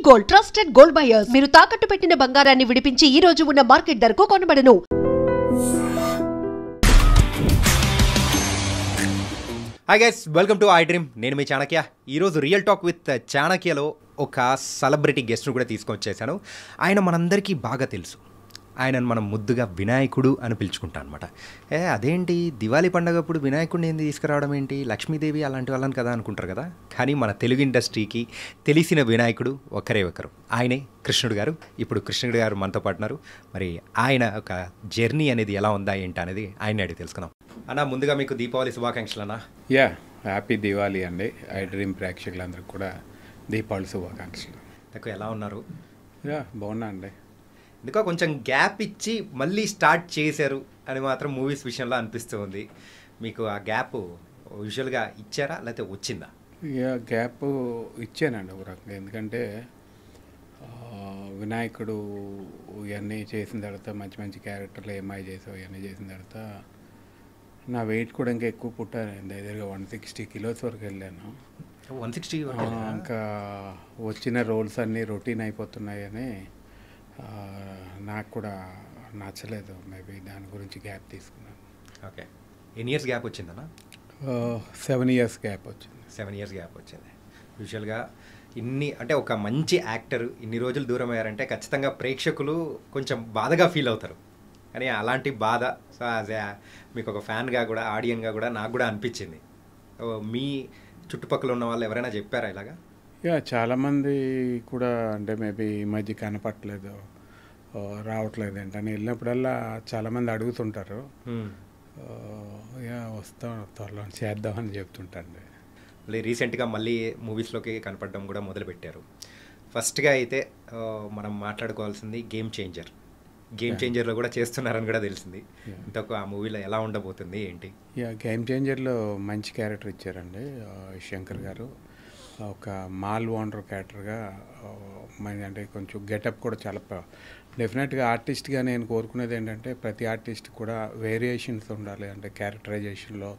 Gold trusted gold buyers మీరు తాకట్టు పెట్టిన బంగారాన్ని విడిపించి ఈ రోజు ఉన్న మార్కెట్ ధరకు కొనబడను. Hi guys, welcome to I dream. నేను మీ చాణక్య. ఈరోజు రియల్ టాక్ విత్ చాణక్యలో ఒక సెలబ్రిటీ గెస్ట్ను కూడా తీసుకొచ్చేసాను. ఆయన మనందరికీ బాగా తెలుసు. ఆయనను మనం ముద్దుగా వినాయకుడు అని పిలుచుకుంటాం అనమాట. అదేంటి దివాళీ పండగప్పుడు వినాయకుడిని ఏంది తీసుకురావడం ఏంటి, లక్ష్మీదేవి అలాంటి వాళ్ళని కదా అనుకుంటారు కదా. కానీ మన తెలుగు ఇండస్ట్రీకి తెలిసిన వినాయకుడు ఒకరే ఒకరు, ఆయనే కృష్ణుడు గారు. ఇప్పుడు కృష్ణుడు గారు మనతో పాటున్నారు. మరి ఆయన ఒక జర్నీ అనేది ఎలా ఉందా ఏంటి అనేది ఆయన అడిగి తెలుసుకుందాం. అన్న, ముందుగా మీకు దీపావళి శుభాకాంక్షలు అన్న. హ్యాపీ దివాళీ అండి. ఐ డ్రీమ్ ప్రేక్షకులందరికీ కూడా దీపావళి శుభాకాంక్షలు. నాకు ఎలా ఉన్నారు? బాగున్నా అండి. ఎందుకో కొంచెం గ్యాప్ ఇచ్చి మళ్ళీ స్టార్ట్ చేశారు అని మాత్రం మూవీస్ విషయంలో అనిపిస్తూ ఉంది. మీకు ఆ గ్యాప్ యూజువల్గా ఇచ్చారా లేకపోతే వచ్చిందా? గ్యాప్ ఇచ్చానండి ఒక రకంగా. ఎందుకంటే వినాయకుడు ఇవన్నీ చేసిన తర్వాత మంచి మంచి క్యారెక్టర్లు ఏమై చేసావు ఇవన్నీ చేసిన తర్వాత నా వెయిట్ కూడా ఇంకా ఎక్కువ పుట్టానండి. దగ్గరగా 160 kilos వరకు వెళ్ళాను. 160? ఇంకా వచ్చిన రోల్స్ అన్నీ రొటీన్ అయిపోతున్నాయని నాకు కూడా నచ్చలేదు. మేబీ దాని గురించి గ్యాప్ తీసుకున్నాను. ఓకే. ఎన్ని ఇయర్స్ గ్యాప్ వచ్చిందన్నా? 7 years గ్యాప్ వచ్చింది. 7 years గ్యాప్ వచ్చింది. యూజువల్గా ఇన్ని అంటే ఒక మంచి యాక్టర్ ఇన్ని రోజులు దూరం అయ్యారంటే ఖచ్చితంగా ప్రేక్షకులు కొంచెం బాధగా ఫీల్ అవుతారు. కానీ అలాంటి బాధ సో యాజ్ మీకు ఒక ఫ్యాన్గా కూడా ఆడియన్గా కూడా నాకు కూడా అనిపించింది. మీ చుట్టుపక్కల ఉన్న వాళ్ళు ఎవరైనా చెప్పారా ఇలాగా? చాలామంది కూడా అంటే మేబీ ఈ మధ్య కనపట్లేదు, రావట్లేదు ఏంటని వెళ్ళినప్పుడల్లా చాలామంది అడుగుతుంటారు. వస్తాం త్వరలో చేద్దామని చెప్తుంటాండి. మళ్ళీ రీసెంట్గా మళ్ళీ మూవీస్లోకి కనపడడం కూడా మొదలుపెట్టారు. ఫస్ట్గా అయితే మనం మాట్లాడుకోవాల్సింది గేమ్ చేంజర్. గేమ్ చేంజర్లో కూడా చేస్తున్నారని కూడా తెలిసింది. ఇంతకు ఆ మూవీలో ఎలా ఉండబోతుంది ఏంటి? గేమ్ చేంజర్లో మంచి క్యారెక్టర్ ఇచ్చారండి శంకర్ గారు. ఒక మాల్ ఓనర్ క్యారెక్టర్గా అంటే కొంచెం గెటప్ కూడా చాలా డెఫినెట్గా ఆర్టిస్ట్గా నేను కోరుకునేది ఏంటంటే ప్రతి ఆర్టిస్ట్ కూడా వేరియేషన్స్ ఉండాలి. అంటే క్యారెక్టరైజేషన్లో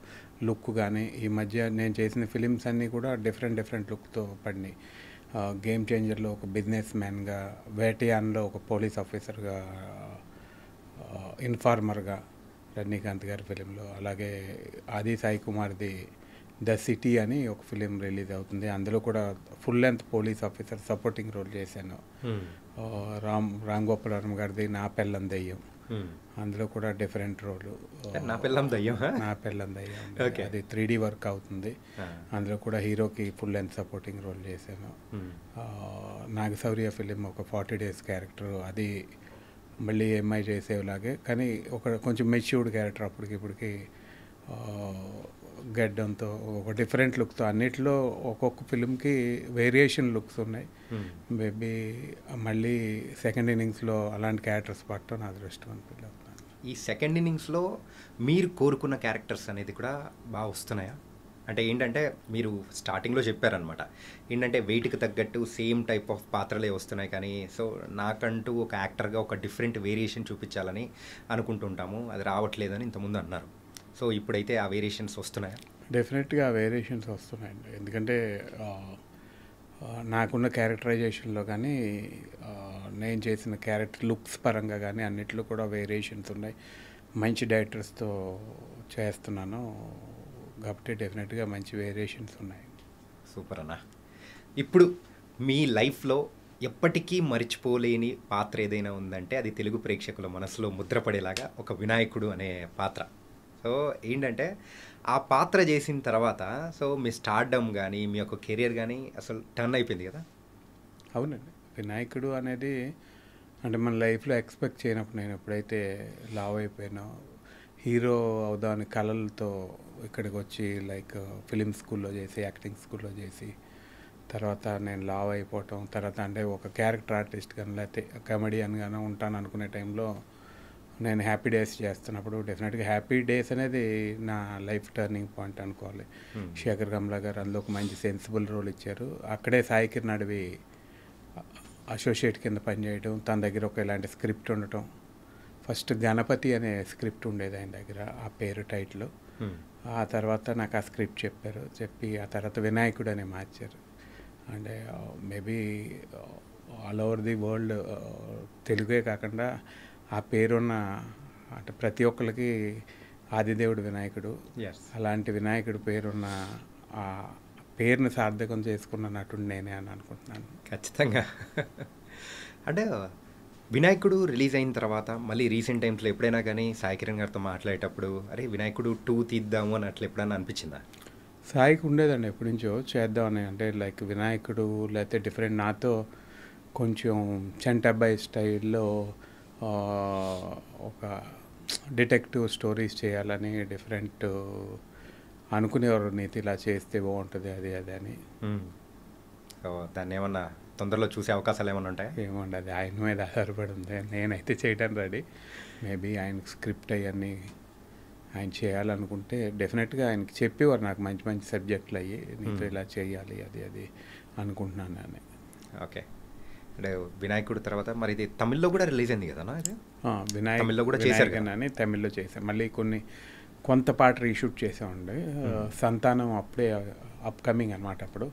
లుక్ కానీ ఈ మధ్య నేను చేసిన ఫిలిమ్స్ అన్నీ కూడా డిఫరెంట్ లుక్తో పడినాయి. గేమ్ చేంజర్లో ఒక బిజినెస్ మ్యాన్గా, వేటయాన్లో ఒక పోలీస్ ఆఫీసర్గా, ఇన్ఫార్మర్గా రజనీకాంత్ గారి ఫిలింలో, అలాగే ఆది సాయి కుమార్ది ద సిటీ అని ఒక ఫిలిం రిలీజ్ అవుతుంది. అందులో కూడా full length police officer supporting role చేశాను. రామ్ గోపాల్ వర్మ గారిది నా పెళ్ళం దయ్యం, అందులో కూడా డిఫరెంట్ రోలు. నా పెళ్ళం దయ్యం అది 3D వర్క్ అవుతుంది. అందులో కూడా హీరోకి ఫుల్ లెంత్ సపోర్టింగ్ రోల్ చేశాను. నాగశౌర్య ఫిలిం ఒక 40 days క్యారెక్టర్, అది మళ్ళీ ఎంఐ చేసేలాగే కానీ ఒక కొంచెం మెచ్యూర్డ్ క్యారెక్టర్. ఇప్పటికి గడ్డంతో ఒక డిఫరెంట్ లుక్తో అన్నిట్లో ఒక్కొక్క ఫిలింకి వేరియేషన్ లుక్స్ ఉన్నాయి. మేబీ మళ్ళీ సెకండ్ ఇన్నింగ్స్లో అలాంటి క్యారెక్టర్స్ పట్టడం నా అదృష్టం అని ఫీల్ అవుతున్నాను. ఈ సెకండ్ ఇన్నింగ్స్లో మీరు కోరుకున్న క్యారెక్టర్స్ అనేది కూడా బాగా వస్తున్నాయా? అంటే ఏంటంటే మీరు స్టార్టింగ్లో చెప్పారనమాట, ఏంటంటే వెయిట్కి తగ్గట్టు సేమ్ టైప్ ఆఫ్ పాత్రలే వస్తున్నాయి కానీ సో నాకంటూ ఒక యాక్టర్గా ఒక డిఫరెంట్ వేరియేషన్ చూపించాలని అనుకుంటుంటాము, అది రావట్లేదని ఇంతకుముందు అన్నారు. సో ఇప్పుడైతే ఆ వేరియేషన్స్ వస్తున్నాయా? డెఫినెట్గా ఆ వేరియేషన్స్ వస్తున్నాయండి. ఎందుకంటే నాకున్న క్యారెక్టరైజేషన్లో కానీ నేను చేసిన క్యారెక్టర్ లుక్స్ పరంగా కానీ అన్నిట్లో కూడా వేరియేషన్స్ ఉన్నాయి. మంచి డైరెక్టర్స్తో చేస్తున్నాను కాబట్టి డెఫినెట్గా మంచి వేరియేషన్స్ ఉన్నాయి. సూపర్ అన్న. ఇప్పుడు మీ లైఫ్లో ఎప్పటికీ మర్చిపోలేని పాత్ర ఏదైనా ఉందంటే అది తెలుగు ప్రేక్షకుల మనసులో ముద్రపడేలాగా ఒక వినాయకుడు అనే పాత్ర. సో ఏంటంటే ఆ పాత్ర చేసిన తర్వాత సో మీ స్టార్డమ్ కానీ మీ యొక్క కెరియర్ కానీ అసలు టర్న్ అయిపోయింది కదా? అవునండి. వినాయకుడు అనేది అంటే మన లైఫ్లో ఎక్స్పెక్ట్ చేయనప్పుడు నేను ఎప్పుడైతే లావ్ అయిపోయానో, హీరో అవుదామని కళలతో ఇక్కడికి వచ్చి లైక్ ఫిలిం స్కూల్లో చేసి, యాక్టింగ్ స్కూల్లో చేసి, తర్వాత నేను లావ్ అయిపోవటం, తర్వాత అంటే ఒక క్యారెక్టర్ ఆర్టిస్ట్ కానీ లేకపోతే కమెడియన్ కానీ ఉంటాను అనుకునే టైంలో నేను హ్యాపీ డేస్ చేస్తున్నప్పుడు డెఫినెట్గా హ్యాపీ డేస్ అనేది నా లైఫ్ టర్నింగ్ పాయింట్ అనుకోవాలి. శేఖర్ కమలా గారు అందులో ఒక మంచి సెన్సిబుల్ రోల్ ఇచ్చారు. అక్కడే సాయి కిరణ్ అడవి అసోసియేట్ కింద పనిచేయడం, తన దగ్గర ఒక ఇలాంటి స్క్రిప్ట్ ఉండటం. ఫస్ట్ గణపతి అనే స్క్రిప్ట్ ఉండేది ఆయన దగ్గర, ఆ పేరు టైటిల్. ఆ తర్వాత నాకు ఆ స్క్రిప్ట్ చెప్పారు, చెప్పి ఆ తర్వాత వినాయకుడు అనే మార్చారు. అంటే maybe all over the world తెలుగే కాకుండా ఆ పేరున్న అంటే ప్రతి ఒక్కరికి ఆదిదేవుడు వినాయకుడు. ఎస్. అలాంటి వినాయకుడు పేరున్న ఆ పేరుని సార్థకం చేసుకున్న నటుడు నేనే అని అనుకుంటున్నాను. ఖచ్చితంగా. అంటే వినాయకుడు రిలీజ్ అయిన తర్వాత మళ్ళీ రీసెంట్ టైమ్స్లో ఎప్పుడైనా కానీ సాయి కిరణ్ గారితో మాట్లాడేటప్పుడు అరే వినాయకుడు 2 తీద్దాము అని అట్లా ఎప్పుడైనా అనిపించిందా? సాయికి ఉండేదండి ఎప్పటి నుంచో చేద్దామని, అంటే లైక్ వినాయకుడు లేకపోతే డిఫరెంట్ నాతో కొంచెం చంటబ్బాయి స్టైల్లో ఒక డిటెక్టివ్ స్టోరీస్ చేయాలని డిఫరెంట్ అనుకునేవారు. నీతి ఇలా చేస్తే బాగుంటుంది అది అది అని. దాన్ని ఏమన్నా తొందరలో చూసే అవకాశాలు ఏమైనా ఉంటాయా? ఏమండి అది ఆయన మీద ఆధారపడి ఉంది. నేనైతే చేయడానికి రెడీ. మేబీ ఆయనకు స్క్రిప్ట్ అవన్నీ ఆయన చేయాలనుకుంటే డెఫినెట్గా ఆయనకి చెప్పేవారు నాకు మంచి మంచి సబ్జెక్టులు అయ్యి నీతో ఇలా చేయాలి అది అది అనుకుంటున్నాను నేను. ఓకే. అంటే వినాయకుడు తర్వాత మరి ఇది తమిళ్లో కూడా రిలీజ్ అయింది కదా? ఇది తమిళ్లో కూడా చేశారు వినాయకన్ అని తమిళ్లో చేశాం. మళ్ళీ కొంత పాట రీషూట్ చేసామండి. సంతానం అప్పుడే అప్కమింగ్ అనమాట. అప్పుడు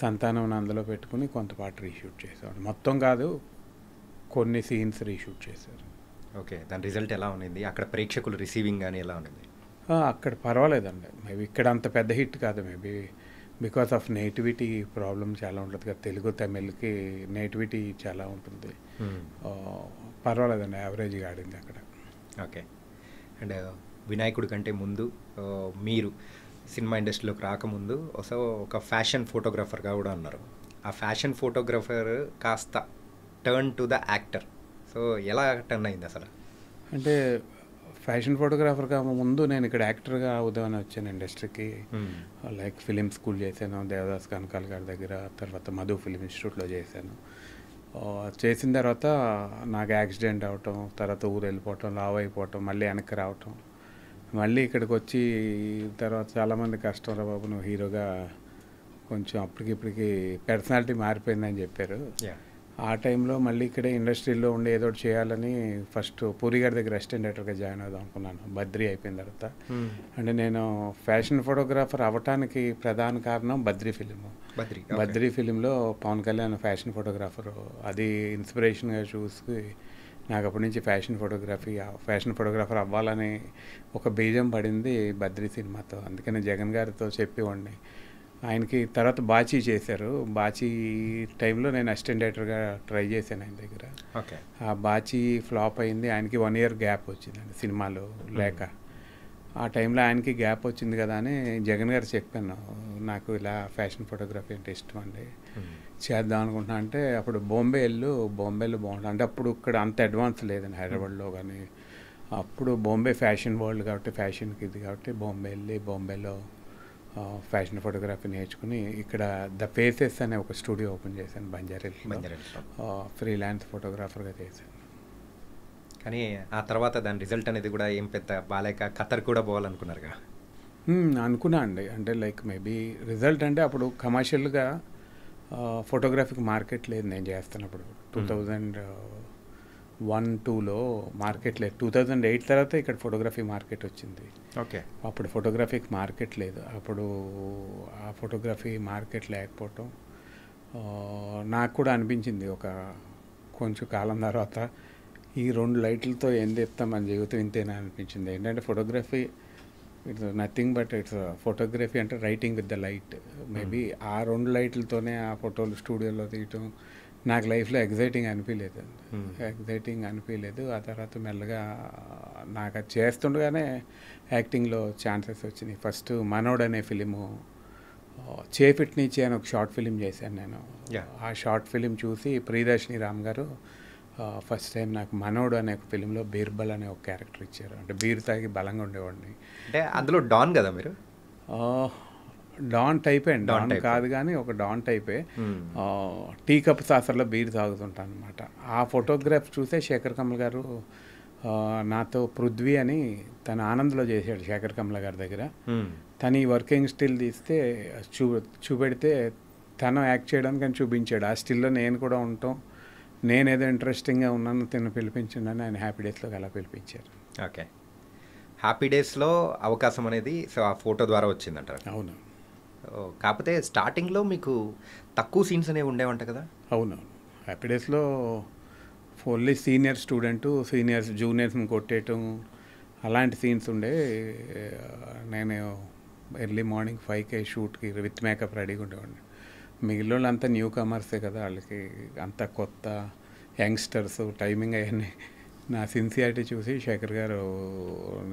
సంతానం అందులో పెట్టుకుని కొంత పాట రీషూట్ చేసామండి. మొత్తం కాదు, కొన్ని సీన్స్ రీషూట్ చేశారు. ఓకే. దాని రిజల్ట్ ఎలా ఉంది? అక్కడ ప్రేక్షకులు రిసీవింగ్ కానీ ఎలా ఉంది? అక్కడ పర్వాలేదండి. మేబీ ఇక్కడ అంత పెద్ద హిట్ కాదు. Maybe because of nativity problem చాలా ఉంటుంది కదా, తెలుగు తమిళ్కి నేటివిటీ చాలా ఉంటుంది. పర్వాలేదండి, యావరేజ్గా ఆడింది అక్కడ. ఓకే. అండ్ వినాయకుడి కంటే ముందు మీరు సినిమా ఇండస్ట్రీలోకి రాకముందు ఒక ఫ్యాషన్ ఫోటోగ్రాఫర్గా కూడా ఉన్నారు. ఆ ఫ్యాషన్ ఫోటోగ్రాఫర్ కాస్త turn to the actor. So ఎలా టర్న్ అయింది అసలు? అంటే ఫ్యాషన్ ఫోటోగ్రాఫర్గా ముందు నేను ఇక్కడ యాక్టర్గా అవుదామని వచ్చాను ఇండస్ట్రీకి. లైక్ ఫిలిం స్కూల్ చేశాను దేవదాస్ కనకాల్ గారి దగ్గర, తర్వాత మధు ఫిలిం ఇన్స్టిట్యూట్లో చేశాను. చేసిన తర్వాత నాకు యాక్సిడెంట్ అవటం, తర్వాత ఊరు వెళ్ళిపోవటం, లావ్ అయిపోవటం, మళ్ళీ వెనక్కి రావటం, మళ్ళీ ఇక్కడికి వచ్చి తర్వాత చాలామంది కష్టం రా బాబు నువ్వు హీరోగా కొంచెం అప్పటికిప్పటికి పర్సనాలిటీ మారిపోయిందని చెప్పారు. ఆ టైంలో మళ్ళీ ఇక్కడే ఇండస్ట్రీలో ఉండి ఏదో చేయాలని ఫస్ట్ పూరి గారి దగ్గర అసిస్టెంట్ డైరెక్టర్గా జాయిన్ అవుదాం అనుకున్నాను. బద్రీ అయిపోయిన తర్వాత. అంటే నేను ఫ్యాషన్ ఫోటోగ్రాఫర్ అవ్వటానికి ప్రధాన కారణం బద్రీ ఫిలిం. బద్రీ ఫిలింలో పవన్ కళ్యాణ్ ఫ్యాషన్ ఫోటోగ్రాఫర్, అది ఇన్స్పిరేషన్గా చూసి నాకు అప్పటి నుంచి ఫ్యాషన్ ఫోటోగ్రాఫర్ అవ్వాలని ఒక బీజం పడింది బద్రీ సినిమాతో. అందుకని జగన్ గారితో చెప్పేవాడిని. ఆయనకి తర్వాత బాచీ చేశారు. బాచీ టైంలో నేను అసిస్టెంట్ డైరెక్టర్గా ట్రై చేశాను ఆయన దగ్గర. ఓకే. ఆ బాచీ ఫ్లాప్ అయింది. ఆయనకి 1 year గ్యాప్ వచ్చిందండి సినిమాలో లేక. ఆ టైంలో ఆయనకి గ్యాప్ వచ్చింది కదా అని జగన్ గారు చెప్పాను, నాకు ఇలా ఫ్యాషన్ ఫోటోగ్రఫీ అంటే ఇష్టం అండి, చేద్దాం అనుకుంటున్నా అంటే అప్పుడు బొంబేలో బాగుంటుంది. అంటే అప్పుడు ఇక్కడ అంత అడ్వాన్స్ లేదండి హైదరాబాద్లో కానీ. అప్పుడు బాంబే ఫ్యాషన్ వరల్డ్ కాబట్టి ఫ్యాషన్కి ఇది కాబట్టి బాంబేలో ఫ్యాషన్ ఫోటోగ్రఫీ నేర్చుకుని ఇక్కడ ద ఫేసెస్ అనే ఒక స్టూడియో ఓపెన్ చేశాను బంజారాహిల్స్లో. ఫ్రీలాన్స్ ఫోటోగ్రాఫర్గా చేశాను. కానీ ఆ తర్వాత దాని రిజల్ట్ అనేది కూడా ఏం పెద్ద బాలేక ఖతర్ కూడా పోవాలనుకున్నారుగా? అనుకున్నా అండి. అంటే లైక్ మేబీ రిజల్ట్ అంటే అప్పుడు కమర్షియల్గా ఫోటోగ్రఫీకి మార్కెట్ లేదు నేను చేస్తున్నప్పుడు. 2001-2లో మార్కెట్ లేదు. 2008 తర్వాత ఇక్కడ ఫోటోగ్రఫీ మార్కెట్ వచ్చింది. ఓకే. అప్పుడు ఫోటోగ్రఫీకి మార్కెట్ లేదు. అప్పుడు ఆ ఫోటోగ్రఫీ మార్కెట్ లేకపోవటం నాకు కూడా అనిపించింది ఒక కొంచెం కాలం తర్వాత, ఈ 2 లైట్లతో ఏం తెస్తాం మన జీవితం ఇంతేనా అనిపించింది. ఏంటంటే photography it's nothing but it's photography అంటే writing with the light. Maybe ఆ 2 లైట్లతోనే ఆ ఫోటోలు స్టూడియోలో తీయటం నాకు లైఫ్లో ఎగ్జైటింగ్ అనిపించలేదు. ఆ తర్వాత మెల్లగా నాకు అది చేస్తుండగానే యాక్టింగ్లో ఛాన్సెస్ వచ్చినాయి. ఫస్ట్ మనోడ్ అనే ఫిలిము చేఫిట్ నుంచి అని ఒక షార్ట్ ఫిలిం చేశాను నేను. ఆ షార్ట్ ఫిలిం చూసి ప్రియదర్శిని రామ్ గారు ఫస్ట్ టైం నాకు మనోడు అనే ఒక ఫిలింలో బీర్బల్ అనే ఒక క్యారెక్టర్ ఇచ్చారు. అంటే బీర్ తాగి బలంగా ఉండేవాడిని. అంటే అందులో డాన్ కదా మీరు? డాన్ టైపే అండి. డాన్ కాదు కానీ ఒక డాన్ టైపే. టీ కప్ సాసర్లో బీర్ తాగుతుంటాను అనమాట. ఆ ఫోటోగ్రాఫ్ చూసే శేఖర్ కమల్ గారు నాతో పృథ్వీ అని తన ఆనంద్లో చేశాడు శేఖర్ కమల్ గారి దగ్గర. తను ఈ వర్కింగ్ స్టిల్ తీస్తే చూపెడితే తను యాక్ట్ చేయడానికి అని చూపించాడు. ఆ స్టిల్లో నేను కూడా ఉంటాం, నేనేదో ఇంట్రెస్టింగ్గా ఉన్నాను, తిను పిలిపించండి అని ఆయన హ్యాపీ డేస్లోకి అలా పిలిపించారు. ఓకే. హ్యాపీ డేస్లో అవకాశం అనేది సో ఆ ఫోటో ద్వారా వచ్చిందంటారు? అవును. కాకపోతే స్టార్టింగ్లో మీకు తక్కువ సీన్స్ అనేవి ఉండేవంట కదా? అవును. హ్యాపీ డేస్లో ఓన్లీ సీనియర్ స్టూడెంట్ జూనియర్స్ని కొట్టేయటం అలాంటి సీన్స్ ఉండే. నేను ఎర్లీ మార్నింగ్ 5కే షూట్కి విత్ మేకప్ రెడీగా ఉండేవాడిని. మిగిలిన వాళ్ళంతా న్యూ కమర్సే కదా, వాళ్ళకి అంత కొత్త యంగ్స్టర్స్ టైమింగ్ అవన్నీ. నా సిన్సియారిటీ చూసి శేఖర్ గారు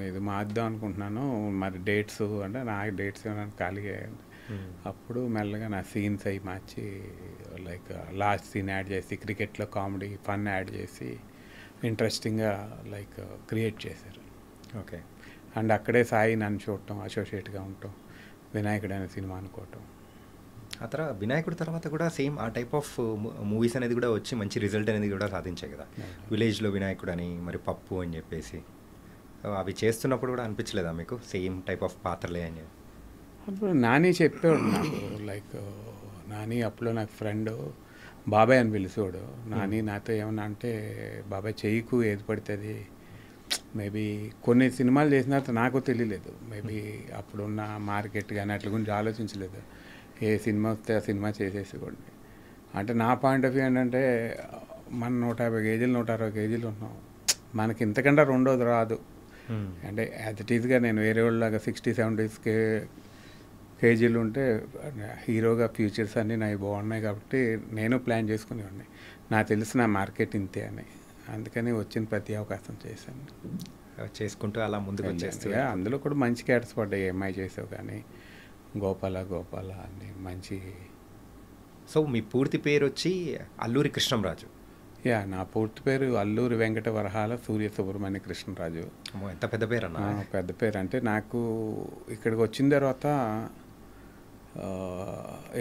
ఇది మార్దాం అనుకుంటున్నాను, మరి డేట్స్ అంటే నాకు డేట్స్ ఏమైనా ఖాళీగా అయ్యింది. అప్పుడు మెల్లగా నా సీన్స్ అవి మార్చి లైక్ లాస్ట్ సీన్ యాడ్ చేసి క్రికెట్లో కామెడీ ఫన్ యాడ్ చేసి ఇంట్రెస్టింగ్గా లైక్ క్రియేట్ చేశారు. ఓకే. అండ్ అక్కడే సాయి నన్ను చూడటం, అసోసియేట్గా ఉండటం, వినాయకుడు అనే సినిమా అనుకోవటం. ఆ తర్వాత వినాయకుడి తర్వాత కూడా సేమ్ ఆ టైప్ ఆఫ్ మూవీస్ అనేది కూడా వచ్చి మంచి రిజల్ట్ అనేది కూడా సాధించాయి కదా. విలేజ్లో వినాయకుడు అని, మరి పప్పు అని చెప్పేసి అవి చేస్తున్నప్పుడు కూడా అనిపించలేదా మీకు సేమ్ టైప్ ఆఫ్ పాత్రలే అని? అప్పుడు నాని చెప్పేవాడు నాకు, లైక్ నాని అప్పుడు నాకు ఫ్రెండ్ బాబాయ్ అని పిలిచేవాడు. నాని నాతో ఏమన్నా అంటే, బాబాయ్ చెయ్యకు ఏది పడుతుంది, మేబీ కొన్ని సినిమాలు చేసిన తర్వాత నాకు తెలియలేదు, మేబీ అప్పుడున్న మార్కెట్ కానీ అట్ల గురించి ఆలోచించలేదు. ఏ సినిమా వస్తే ఆ సినిమా చేసేసుకోండి అంటే. నా పాయింట్ ఆఫ్ వ్యూ ఏంటంటే, మనం 150 కేజీలు 160 కేజీలు ఉన్నాం, మనకి ఇంతకంటే రెండోది రాదు. అంటే యాజ్ ఇట్ ఈస్గా నేను వేరే వాళ్ళలాగా 60-70 కేజీలు ఉంటే హీరోగా ఫ్యూచర్స్ అన్నీ నావి బాగున్నాయి కాబట్టి నేను ప్లాన్ చేసుకునేవాడిని. నాకు తెలిసిన మార్కెట్ ఇంతే అని, అందుకని వచ్చిన ప్రతి అవకాశం చేశాను, చేసుకుంటూ అలా ముందుకు వచ్చేస్తే. అందులో కూడా మంచి క్యారెక్టర్స్ పడ్డాయి. ఏమై చేసావు కానీ గోపాల అని మంచి. సో మీ పూర్తి పేరు వచ్చి అల్లూరి కృష్ణంరాజు? నా పూర్తి పేరు అల్లూరి వెంకట వరహాల సూర్య సుబ్రహ్మణ్య కృష్ణరాజు. ఎంత పెద్ద పేరు అన్న? పెద్ద పేరు. అంటే నాకు ఇక్కడికి వచ్చిన తర్వాత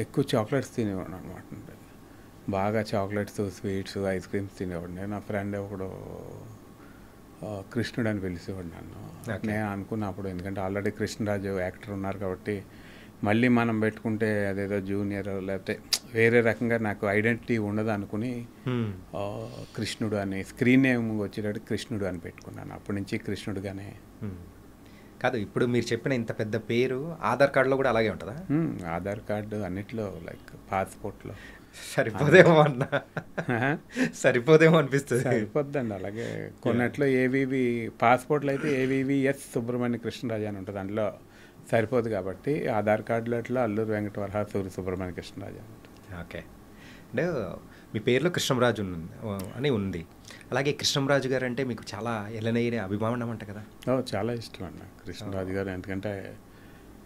ఎక్కువ చాక్లెట్స్ తినేవాడు అనమాట. బాగా చాక్లెట్స్, స్వీట్స్, ఐస్ క్రీమ్స్ తినేవాడిని. నా ఫ్రెండ్ ఒకడు కృష్ణుడు అని పిలిచేవాడు నన్ను. నేను అనుకున్నప్పుడు, ఎందుకంటే ఆల్రెడీ కృష్ణరాజు యాక్టర్ ఉన్నారు కాబట్టి మళ్ళీ మనం పెట్టుకుంటే అదేదో జూనియర్ లేకపోతే వేరే రకంగా నాకు ఐడెంటిటీ ఉండదు అనుకుని కృష్ణుడు అని స్క్రీన్ నేమ్ వచ్చేటట్టు కృష్ణుడు అని పెట్టుకున్నాను. అప్పటి నుంచి కృష్ణుడుగానే. కాదు, ఇప్పుడు మీరు చెప్పిన ఇంత పెద్ద పేరు ఆధార్ కార్డులో కూడా అలాగే ఉంటుందా? ఆధార్ కార్డు అన్నిట్లో, లైక్ పాస్పోర్ట్లో. సరిపోదేమో అన్న, సరిపోదేమో అనిపిస్తుంది. సరిపోద్దండి. అలాగే కొన్నట్లో ఏవివి పాస్పోర్ట్లో అయితే ఏవివిఎస్ సుబ్రహ్మణ్య కృష్ణరాజు అని ఉంటుంది, అందులో సరిపోదు కాబట్టి ఆధార్ కార్డులో అట్లా అల్లూరి వెంకట వరహ సూర్య సుబ్రహ్మణ్య కృష్ణరాజు అని ఉంటుంది. ఓకే. అంటే మీ పేరులో కృష్ణంరాజు అని ఉంది. అలాగే కృష్ణంరాజు గారు అంటే మీకు చాలా ఎల్లనయ్యే అభిమానం అంట కదా? చాలా ఇష్టం అన్న కృష్ణరాజు గారు. ఎందుకంటే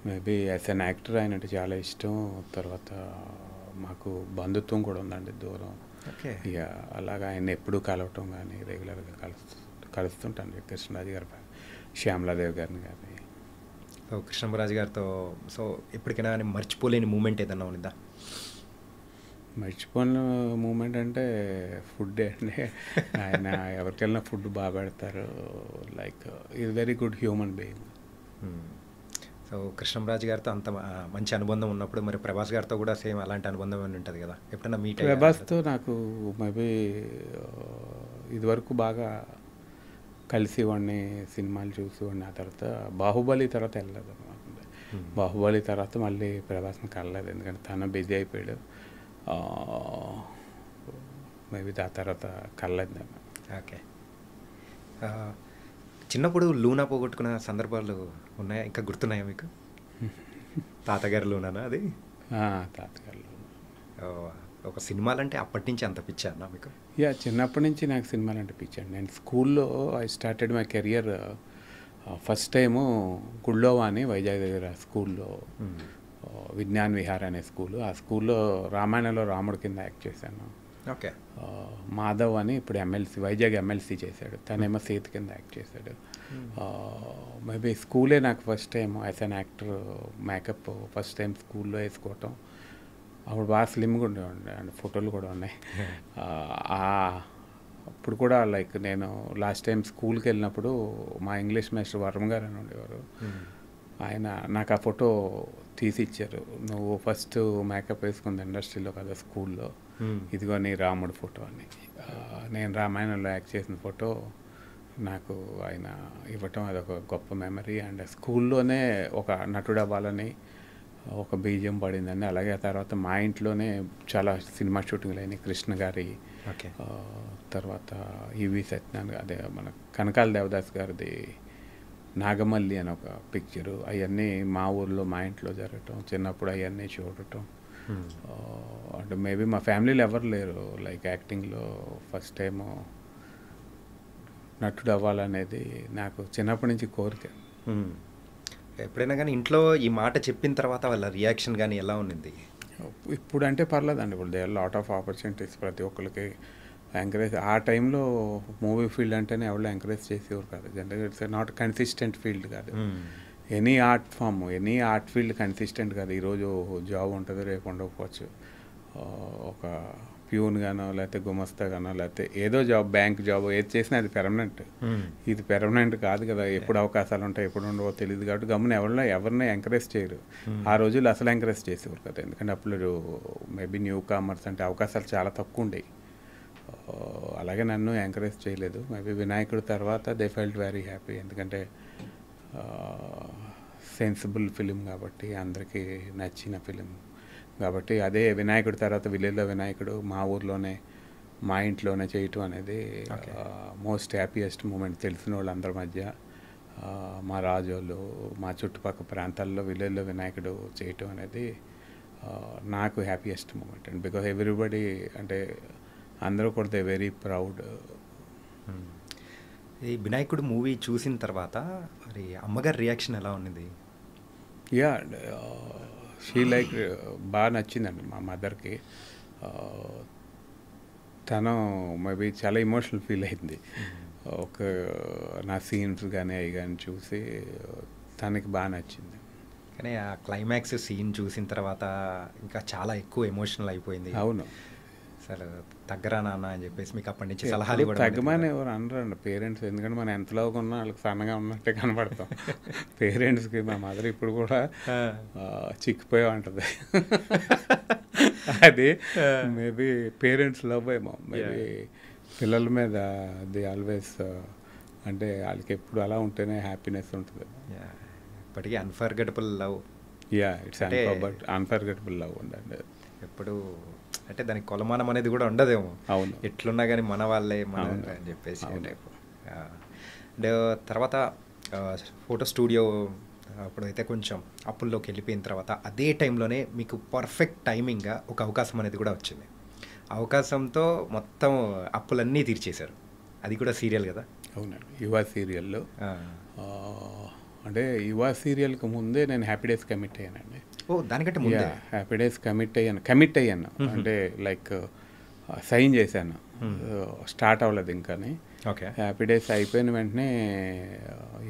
మేబీ యాజ్ అన్ యాక్టర్ ఆయన అంటే చాలా ఇష్టం. తర్వాత మాకు బంధుత్వం కూడా ఉందండి, దూరం. ఓకే. ఇక అలాగా ఆయన ఎప్పుడూ కలవటం కానీ రెగ్యులర్గా కలుస్తుంటాను కృష్ణరాజు గారు, శ్యామలాదేవి గారిని కానీ. సో కృష్ణంరాజు గారితో సో ఎప్పటికైనా మర్చిపోలేని మూమెంట్ ఏదన్నా ఉందా? మర్చిపోయిన మూమెంట్ అంటే ఫుడ్డే అండి. ఆయన ఎవరికెళ్ళినా ఫుడ్ బాగా పెడతారు. Like is very good human being. So Krishnamraju గారితో అంత మంచి అనుబంధం ఉన్నప్పుడు మరి ప్రభాస్ గారితో కూడా సేమ్ అలాంటి అనుబంధం అని ఉంటుంది కదా? ఎప్పుడైనా మీట్? ప్రభాస్తో నాకు మేబీ ఇదివరకు బాగా కలిసేవాడిని, సినిమాలు చూసేవాడిని. ఆ తర్వాత బాహుబలి తర్వాత వెళ్ళలేదు అనమాట. బాహుబలి తర్వాత మళ్ళీ ప్రభాస్ని కలలేదు, ఎందుకంటే తను బిజీ అయిపోయాడు. మేబీ ఆ తర్వాత కలలేదు నేను. ఓకే. చిన్నప్పుడు లూనా పోగొట్టుకున్న సందర్భాలు ఉన్నాయా, ఇంకా గుర్తున్నాయా మీకు? తాతగారు లూనానా అది? తాతగారు ఒక సినిమాలంటే అప్పటి నుంచి అంత పిచ్చా అన్న మీకు? చిన్నప్పటి నుంచి నాకు సినిమాలు అంటే పిచ్చాను. నేను స్కూల్లో I started my career first time గుళ్ళోవా అని వైజాగ్ దగ్గర స్కూల్లో, విజ్ఞాన్ విహార్ అనే స్కూలు. ఆ స్కూల్లో రామాయణంలో రాముడి కింద యాక్ట్ చేశాను. ఓకే. మాధవ్ అని ఇప్పుడు ఎమ్మెల్సీ, వైజాగ్ ఎమ్మెల్సీ చేశాడు, తనేమో సీత కింద యాక్ట్ చేశాడు. మేబీ స్కూలే నాకు first time as an actor makeup first time స్కూల్లో వేసుకోవటం. అప్పుడు బాగా స్లిమ్గా ఉండేవాడి అండ్ ఫోటోలు కూడా ఉన్నాయి. అప్పుడు కూడా లైక్ నేను లాస్ట్ టైం స్కూల్కి వెళ్ళినప్పుడు మా ఇంగ్లీష్ మాస్టర్ వర్మ గారు అని ఉండేవారు. ఆయన నాకు ఆ ఫోటో తీసి ఇచ్చారు. నువ్వు ఫస్ట్ మేకప్ వేసుకుంది ఇండస్ట్రీలో కదా స్కూల్లో, ఇదిగో నీ రాముడు ఫోటో అని. నేను రామాయణంలో యాక్ట్ చేసిన ఫోటో నాకు ఆయన ఇవ్వటం అదొక గొప్ప మెమరీ. అండ్ స్కూల్లోనే ఒక నటుడు అవ్వాలని ఒక బీజం పడిందండి. అలాగే ఆ తర్వాత మా ఇంట్లోనే చాలా సినిమా షూటింగ్లు అయినాయి. కృష్ణ గారి ఓకే. తర్వాత ఈవి సత్యనారాయణ అదే మన కనకాల దేవదాస్ గారిది నాగమల్లి అని ఒక పిక్చరు, అవన్నీ మా ఊర్లో మా ఇంట్లో జరగటం, చిన్నప్పుడు అవన్నీ చూడటం. అంటే మేబీ మా ఫ్యామిలీలో ఎవరు లేరు లైక్ యాక్టింగ్లో. ఫస్ట్ టైము నటుడు అవ్వాలనేది నాకు చిన్నప్పటి నుంచి కోరిక. ఎప్పుడైనా కానీ ఇంట్లో ఈ మాట చెప్పిన తర్వాత వాళ్ళ రియాక్షన్ కానీ ఎలా ఉన్నింది? ఇప్పుడు అంటే పర్లేదండి, ఇప్పుడు they are lot of opportunities ప్రతి ఒక్కరికి ఎంకరేజ్. ఆ టైంలో మూవీ ఫీల్డ్ అంటేనే ఎవరు ఎంకరేజ్ చేసేవారు కాదు. జనరల్గా ఇట్స్ నాట్ కన్సిస్టెంట్ ఫీల్డ్ కాదు. Any art form, any art field consistent కాదు. ఈరోజు జాబ్ ఉంటుంది, రేపు ఉండకపోవచ్చు. ఒక ప్యూన్ గానో లేకపోతే గుమస్తా గానో లేకపోతే ఏదో జాబ్, బ్యాంక్ జాబ్ ఏది చేసినా అది పెర్మనెంట్. ఇది పెర్మనెంట్ కాదు కదా, ఎప్పుడు అవకాశాలు ఉంటాయి ఎప్పుడు ఉండవో తెలియదు. కాబట్టి గమని ఎవరిని ఎంకరేజ్ చేయరు. ఆ రోజుల్లో అసలు ఎంకరేజ్ చేసేవారు కదా, ఎందుకంటే అప్పుడు మేబీ న్యూ కామర్స్ అంటే అవకాశాలు చాలా తక్కువ ఉండేవి. అలాగే నన్ను ఎంకరేజ్ చేయలేదు. మేబీ వినాయకుడు తర్వాత దే ఫెల్ట్ వెరీ హ్యాపీ, ఎందుకంటే సెన్సిబుల్ ఫిలిం కాబట్టి, అందరికీ నచ్చిన ఫిలిం కాబట్టి. అదే వినాయకుడి తర్వాత విలేజ్లో వినాయకుడు మా ఊర్లోనే మా ఇంట్లోనే చేయటం అనేది మోస్ట్ హ్యాపీయెస్ట్ మూమెంట్. తెలిసిన వాళ్ళందరి మధ్య మా రాజోళ్ళు మా చుట్టుపక్కల ప్రాంతాల్లో విలేజ్లో వినాయకుడు చేయటం అనేది నాకు happiest moment. And because everybody అంటే అందరూ కూడా దే వెరీ ప్రౌడ్. ఈ వినాయకుడు మూవీ చూసిన తర్వాత మరి అమ్మగారి రియాక్షన్ ఎలా ఉన్నది? యా, షీ లైక్ బాగా నచ్చిందండి మా మదర్కి. తను మేబీ చాలా ఎమోషనల్ ఫీల్ అయింది ఒక నా సీన్స్ కానీ అవి కానీ చూసి. తనకి బాగా నచ్చింది. కానీ ఆ క్లైమాక్స్ సీన్ చూసిన తర్వాత ఇంకా చాలా ఎక్కువ ఎమోషనల్ అయిపోయింది. అవును, అసలు తగ్గరా నాన్న అని చెప్పేసి మీకు అప్పటి నుంచి సలహాలు కూడా తగ్గమని ఎవరు అనరండి పేరెంట్స్, ఎందుకంటే మనం ఎంతలో ఉన్నా వాళ్ళకి సన్నగా ఉన్నట్టే కనబడతాం. పేరెంట్స్కి మా మదర్ ఇప్పుడు కూడా చిక్కిపోయా ఉంటుంది. అది మేబీ పేరెంట్స్ లవ్ ఏమో, మేబీ పిల్లల మీద ది ఆల్వేస్ అంటే వాళ్ళకి ఎప్పుడు అలా ఉంటేనే హ్యాపీనెస్ ఉంటుంది. ఇప్పటికీ unforgettable love. Yeah, it's unforgettable love ఉండండి ఎప్పుడు. అంటే దానికి కొలమానం అనేది కూడా ఉండదేమో. అవును, ఎట్లున్నా కానీ మన వాళ్ళే మన అని చెప్పేసి. అండ్ తర్వాత ఫోటో స్టూడియో అప్పుడైతే కొంచెం అప్పుల్లోకి వెళ్ళిపోయిన తర్వాత అదే టైంలోనే మీకు పర్ఫెక్ట్ టైమింగ్గా ఒక అవకాశం అనేది కూడా వచ్చింది. అవకాశంతో మొత్తం అప్పులన్నీ తీర్చేశారు. అది కూడా సీరియల్ కదా? అవునండి, యువ సీరియల్లో. అంటే యువ సీరియల్కి ముందే నేను హ్యాపీ డేస్ కమిట్ అయ్యానండి. ఓ, దానికంటే ముందే హ్యాపీ డేస్ కమిట్ అయ్యాను. అంటే లైక్ సైన్ చేశాను, స్టార్ట్ అవ్వలేదు ఇంకాని. ఓకే. హ్యాపీ డేస్ అయిపోయిన వెంటనే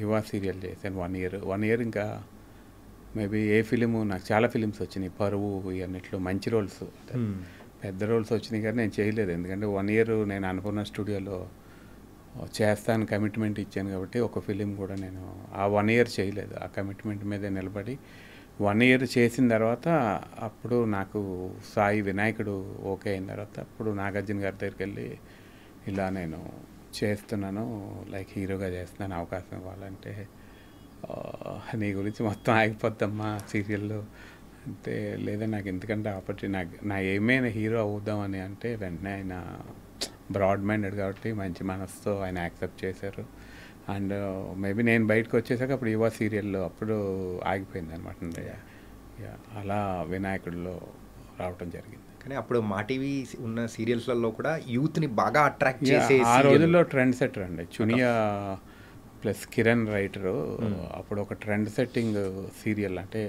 యువ సీరియల్ చేశాను 1 ఇయర్. ఇంకా మేబీ ఏ ఫిలిము, నాకు చాలా ఫిలిమ్స్ వచ్చినాయి, పరువు ఇవన్నిట్లో మంచి రోల్స్, పెద్ద రోల్స్ వచ్చినాయి కానీ నేను చేయలేదు. ఎందుకంటే 1 ఇయర్ నేను అన్నపూర్ణ స్టూడియోలో చేస్తాను కమిట్మెంట్ ఇచ్చాను కాబట్టి ఒక ఫిలిం కూడా నేను ఆ 1 ఇయర్ చేయలేదు. ఆ కమిట్మెంట్ మీదే నిలబడి 1 ఇయర్ చేసిన తర్వాత అప్పుడు నాకు సాయి వినాయకుడు ఓకే అయిన తర్వాత అప్పుడు నాగార్జున గారి దగ్గరికి వెళ్ళి ఇలా నేను చేస్తున్నాను, లైక్ హీరోగా చేస్తున్నాను, అవకాశం ఇవ్వాలంటే నీ గురించి మొత్తం ఆగిపోద్దమ్మా సీరియల్లో అంటే, లేదా నాకు ఎందుకంటే ఆపర్చునిటీ, నా ఏమైనా హీరో అవుదామని అంటే వెంటనే ఆయన బ్రాడ్ మైండెడ్ కాబట్టి మంచి మనసుతో ఆయన యాక్సెప్ట్ చేశారు. అండ్ మేబీ నేను బయటకు వచ్చేసాక అప్పుడు యువ సీరియల్లో అప్పుడు ఆగిపోయింది అనమాట. అలా వినాయకుడిలో రావటం జరిగింది. కానీ అప్పుడు మా టీవీ ఉన్న సీరియల్స్లలో కూడా యూత్ని బాగా అట్రాక్ట్ చేసే ఆ రోజుల్లో ట్రెండ్ సెటర్ అండి చునియా ప్లస్ కిరణ్ రైటరు. అప్పుడు ఒక ట్రెండ్ సెట్టింగ్ సీరియల్, అంటే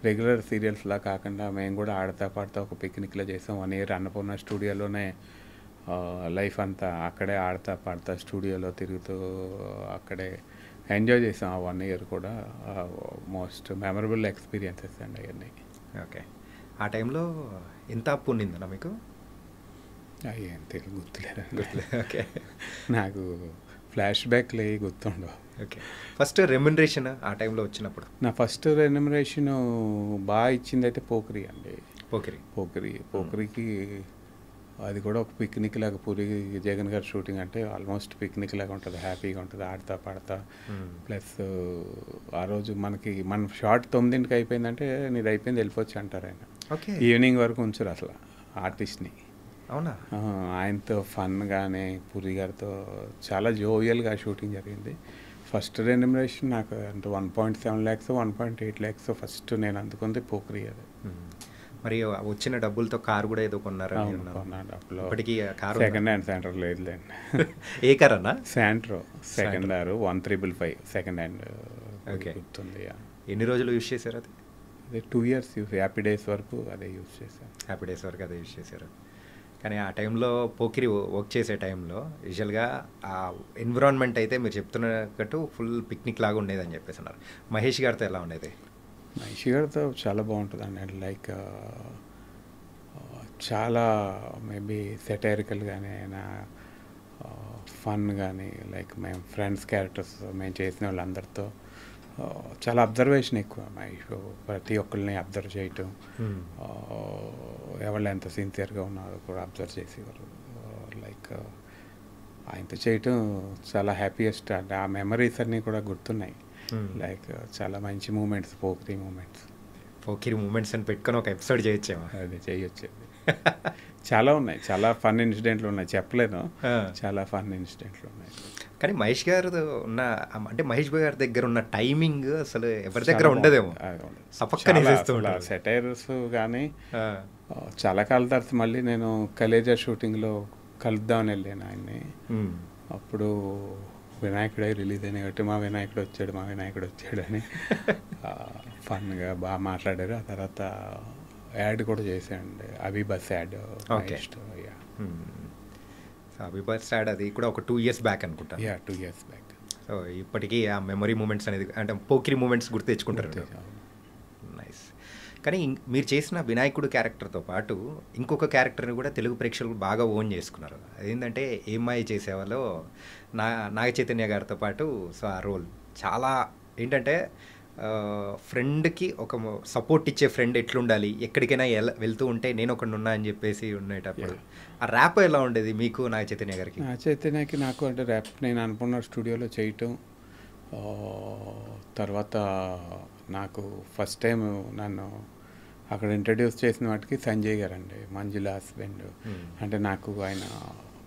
రెగ్యులర్ సీరియల్స్లా కాకుండా మేము కూడా ఆడతా పాడతా ఒక పిక్నిక్లో చేసాం. 1 ఇయర్ అన్నపూర్ణ స్టూడియోలోనే లైఫ్ అంతా అక్కడే ఆడతా పాడతా స్టూడియోలో తిరుగుతూ అక్కడే ఎంజాయ్ చేసాం. ఆ 1 ఇయర్ కూడా మోస్ట్ మెమరబుల్ ఎక్స్పీరియన్సెస్ అండి అవన్నీ. ఓకే. ఆ టైంలో ఎంత అప్పు ఉండిందన్నా మీకు? ఏం తెలియదు, గుర్తులేదు. ఓకే. నాకు ఫ్లాష్ బ్యాక్లు ఏ గుర్తుండవు. ఓకే. ఫస్ట్ రెమ్యునరేషన్ ఆ టైంలో వచ్చినప్పుడు? నా ఫస్ట్ రెమ్యునరేషన్ బాగా ఇచ్చింది అయితే పోకరి అండి. పోకరికి అది కూడా ఒక పిక్నిక్ లాగా, పూరి జగన్ గారి షూటింగ్ అంటే ఆల్మోస్ట్ పిక్నిక్ లాగా ఉంటుంది, హ్యాపీగా ఉంటుంది, ఆడతా పాడతా. ప్లస్ ఆ రోజు మన షార్ట్ 9ంటికి అయిపోయిందంటే నీది అయిపోయింది వెళ్ళిపోవచ్చు అంటారు ఆయన. ఓకే. ఈవినింగ్ వరకు ఉంచరు అసలు ఆర్టిస్ట్ని. అవునా? ఆయనతో ఫన్ కానీ పూరి గారితో చాలా జోవియల్గా షూటింగ్ జరిగింది. ఫస్ట్ రెమ్యునరేషన్ నాకు అంటే 1.7 lakhs 1.8 lakhs ఫస్ట్ నేను అందుకుంది పోక్రీ అది. మరి వచ్చిన డబ్బులతో కారు కూడా ఏదో కొన్నారా? కొన్నాడు అప్పుడు. ఇప్పటికీ కారు సెకండ్ హ్యాండ్ సెంటర్ లేదులేండి. ఏ కార్ అన్నా? Santro second hand 155 second hand. Okay. గుర్తుంది. ఎన్ని రోజులు యూజ్ చేశారు అది? అదే 2 years యూస్, హ్యాపీ డేస్ వరకు అదే యూజ్ చేశాను. హ్యాపీ డేస్ వరకు అదే యూజ్ చేశారు. కానీ ఆ టైంలో పోకిరి వర్క్ చేసే టైంలో యూజువల్గా ఆ ఎన్విరాన్మెంట్ అయితే మీరు చెప్తున్నట్టు ఫుల్ పిక్నిక్ లాగా ఉండేదని చెప్పేసి అన్నారు. మహేష్ గారితో ఎలా ఉండేది? మహేష్ గారితో చాలా బాగుంటుందండి. లైక్ చాలా మేబీ సెటైరికల్ కానీ అయినా ఫన్ కానీ, లైక్ మేము ఫ్రెండ్స్ క్యారెక్టర్స్ మేము చేసిన వాళ్ళందరితో చాలా అబ్జర్వేషన్ ఎక్కువ. మహేష్ ప్రతి ఒక్కరిని అబ్జర్వ్ చేయటం, ఎవరు ఎంత సిన్సియర్గా ఉన్నారో కూడా అబ్జర్వ్ చేసేవారు. లైక్ ఆయనతో చేయటం చాలా హ్యాపీయెస్ట్. అంటే ఆ మెమరీస్ అన్నీ కూడా గుర్తున్నాయి. లైక్ చాలా మంచి మూమెంట్స్, పోకిరి మూమెంట్స్ అని పెట్టుకొని ఒక ఎపిసోడ్ చేయొచ్చేమో. అది చేయొచ్చు. చాలా ఉన్నాయి, చాలా ఫన్ ఇన్సిడెంట్లు ఉన్నాయి, చెప్పలేను. చాలా ఫన్ ఇన్సిడెంట్లు ఉన్నాయి. కానీ మహేష్ గారు ఉన్న అంటే మహేష్ గారి దగ్గర ఉన్న టైమింగ్ అసలు ఎవరి దగ్గర ఉండదేమో. సపక్కనే సెటైర్స్ కానీ చాలా కాలం తర్వాత మళ్ళీ నేను కలేజా షూటింగ్లో కలుద్దామని వెళ్ళాను ఆయన్ని. అప్పుడు వినాయకుడే రిలీజ్ అయినాయి కాబట్టి మా వినాయకుడు వచ్చాడు అని ఫన్గా బాగా మాట్లాడారు. ఆ తర్వాత యాడ్ కూడా చేశానండి, అభిబస్ యాడ్. అభిబస్ యాడ్ అది కూడా ఒక 2 years బ్యాక్ అనుకుంటా. 2 years బ్యాక్. సో ఇప్పటికీ ఆ మెమరీ మూమెంట్స్ అనేది అంటే పోకిరి మూమెంట్స్ గుర్తు తెచ్చుకుంటారు. నైస్. కానీ మీరు చేసిన వినాయకుడు క్యారెక్టర్తో పాటు ఇంకొక క్యారెక్టర్ని కూడా తెలుగు ప్రేక్షకులు బాగా ఓన్ చేసుకున్నారు. అదేంటంటే ఏమ్మాయి చేసేవాళ్ళు నాగ చైతన్య గారితో పాటు. సో ఆ రోల్ చాలా ఏంటంటే ఫ్రెండ్కి ఒక సపోర్ట్ ఇచ్చే ఫ్రెండ్ ఎట్లుండాలి, ఎక్కడికైనా వెళ్తూ ఉంటే నేను ఒకడు ఉన్నా అని చెప్పేసి ఉండేటప్పుడు ఆ ర్యాప్ ఎలా ఉండేది మీకు నాగ చైతన్య గారికి? నాగ చైతన్యకి నాకు అంటే ర్యాప్ నేను అనుకున్న స్టూడియోలో చేయటం. తర్వాత నాకు ఫస్ట్ టైం నన్ను అక్కడ ఇంట్రడ్యూస్ చేసిన వాటికి సంజయ్ గారు అండి, మంజుల హస్బెండ్. అంటే నాకు ఆయన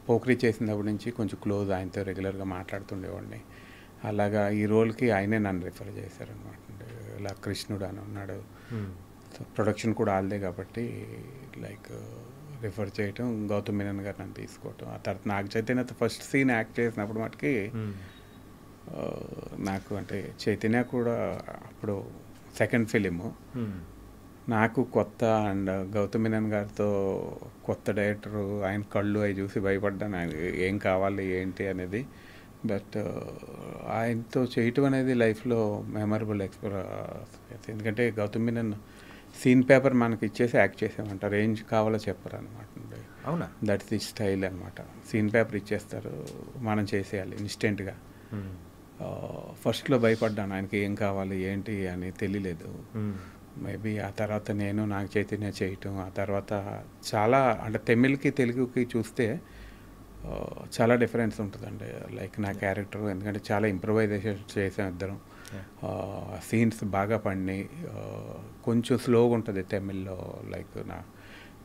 పోక్రీ చేసినప్పటి నుంచి కొంచెం క్లోజ్, ఆయనతో రెగ్యులర్గా మాట్లాడుతుండేవాడిని. అలాగా ఈ రోల్కి ఆయనే నన్ను రిఫర్ చేశారనమాట. ఇలా కృష్ణుడు అని ఉన్నాడు, ప్రొడక్షన్ కూడా ఆల్దే కాబట్టి లైక్ రిఫర్ చేయటం, గౌతమ్ మీనన్ గారు నన్ను తీసుకోవటం. ఆ తర్వాత నాగ చైతన్యతో ఫస్ట్ సీన్ యాక్ట్ చేసినప్పుడు మటుకి నాకు అంటే చైతన్య కూడా అప్పుడు సెకండ్ ఫిలిము నాకు కొత్త. అండ్ గౌతమ్ మీనన్ గారితో కొత్త డైరెక్టరు, ఆయన కళ్ళు అవి చూసి భయపడ్డాను, ఆయన ఏం కావాలి ఏంటి అనేది. బట్ ఆయనతో చేయటం అనేది లైఫ్లో మెమరబుల్ ఎక్స్పీరియన్స్. ఎందుకంటే గౌతమ్ మీనన్ సీన్ పేపర్ మనకి ఇచ్చేసి యాక్ట్ చేసామంట, రేంజ్ కావాలో చెప్పరు అనమాట. అవునా? దట్స్ ది స్టైల్ అనమాట. సీన్ పేపర్ ఇచ్చేస్తారు, మనం చేసేయాలి ఇన్స్టెంట్గా. ఫస్ట్లో భయపడ్డాను, ఆయనకి ఏం కావాలి ఏంటి అని తెలియలేదు. మేబీ ఆ తర్వాత నేను నాగ చైతన్య చేయటం, ఆ తర్వాత చాలా అంటే తమిళ్కి తెలుగుకి చూస్తే చాలా డిఫరెన్స్ ఉంటుందండి. లైక్ నా క్యారెక్టర్ ఎందుకంటే చాలా ఇంప్రవైజేషన్ చేసాం ఇద్దరం. సీన్స్ బాగా పడినాయి. కొంచెం స్లోగా ఉంటుంది తమిళ్లో. లైక్ నా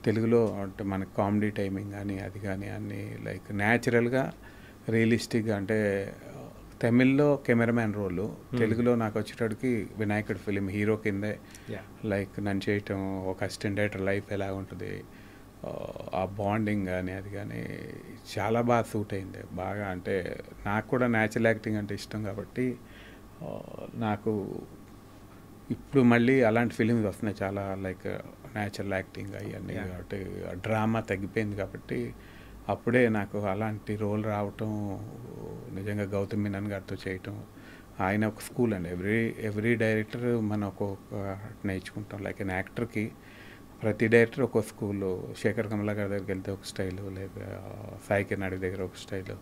తెలుగులో అంటే మనకి కామెడీ టైమింగ్ కానీ అది కానీ అన్నీ లైక్ న్యాచురల్గా రియలిస్టిక్గా. అంటే తమిళ్లో కెమెరామ్యాన్ రోలు, తెలుగులో నాకు వచ్చేటప్పటికి వినాయకుడు ఫిలిం హీరో కిందే లైక్ నన్ను చేయటం, ఒక అసిస్టెంట్ డైరెక్టర్ లైఫ్ ఎలా ఉంటుంది, ఆ బాండింగ్ కానీ అది కానీ చాలా బాగా సూట్ అయింది బాగా. అంటే నాకు కూడా న్యాచురల్ యాక్టింగ్ అంటే ఇష్టం కాబట్టి నాకు ఇప్పుడు మళ్ళీ అలాంటి ఫిలిమ్స్ వస్తున్నాయి చాలా, లైక్ న్యాచురల్ యాక్టింగ్ అవన్నీ. కాబట్టి డ్రామా తగ్గిపోయింది కాబట్టి అప్పుడే నాకు అలాంటి రోల్ రావటం, నిజంగా గౌతమ్ మీనన్ గారితో చేయటం. ఆయన ఒక స్కూల్ అండి. ఎవ్రీ డైరెక్టర్ మనం ఒక్కొక్క నేర్చుకుంటాం. లైక్ అన్ యాక్టర్కి ప్రతి డైరెక్టర్ ఒక్కో స్కూల్లో, శేఖర్ కమలా గారి దగ్గరికి వెళ్తే ఒక స్టైలు, లేదా సాయి కిరణ్ దగ్గర ఒక స్టైలు,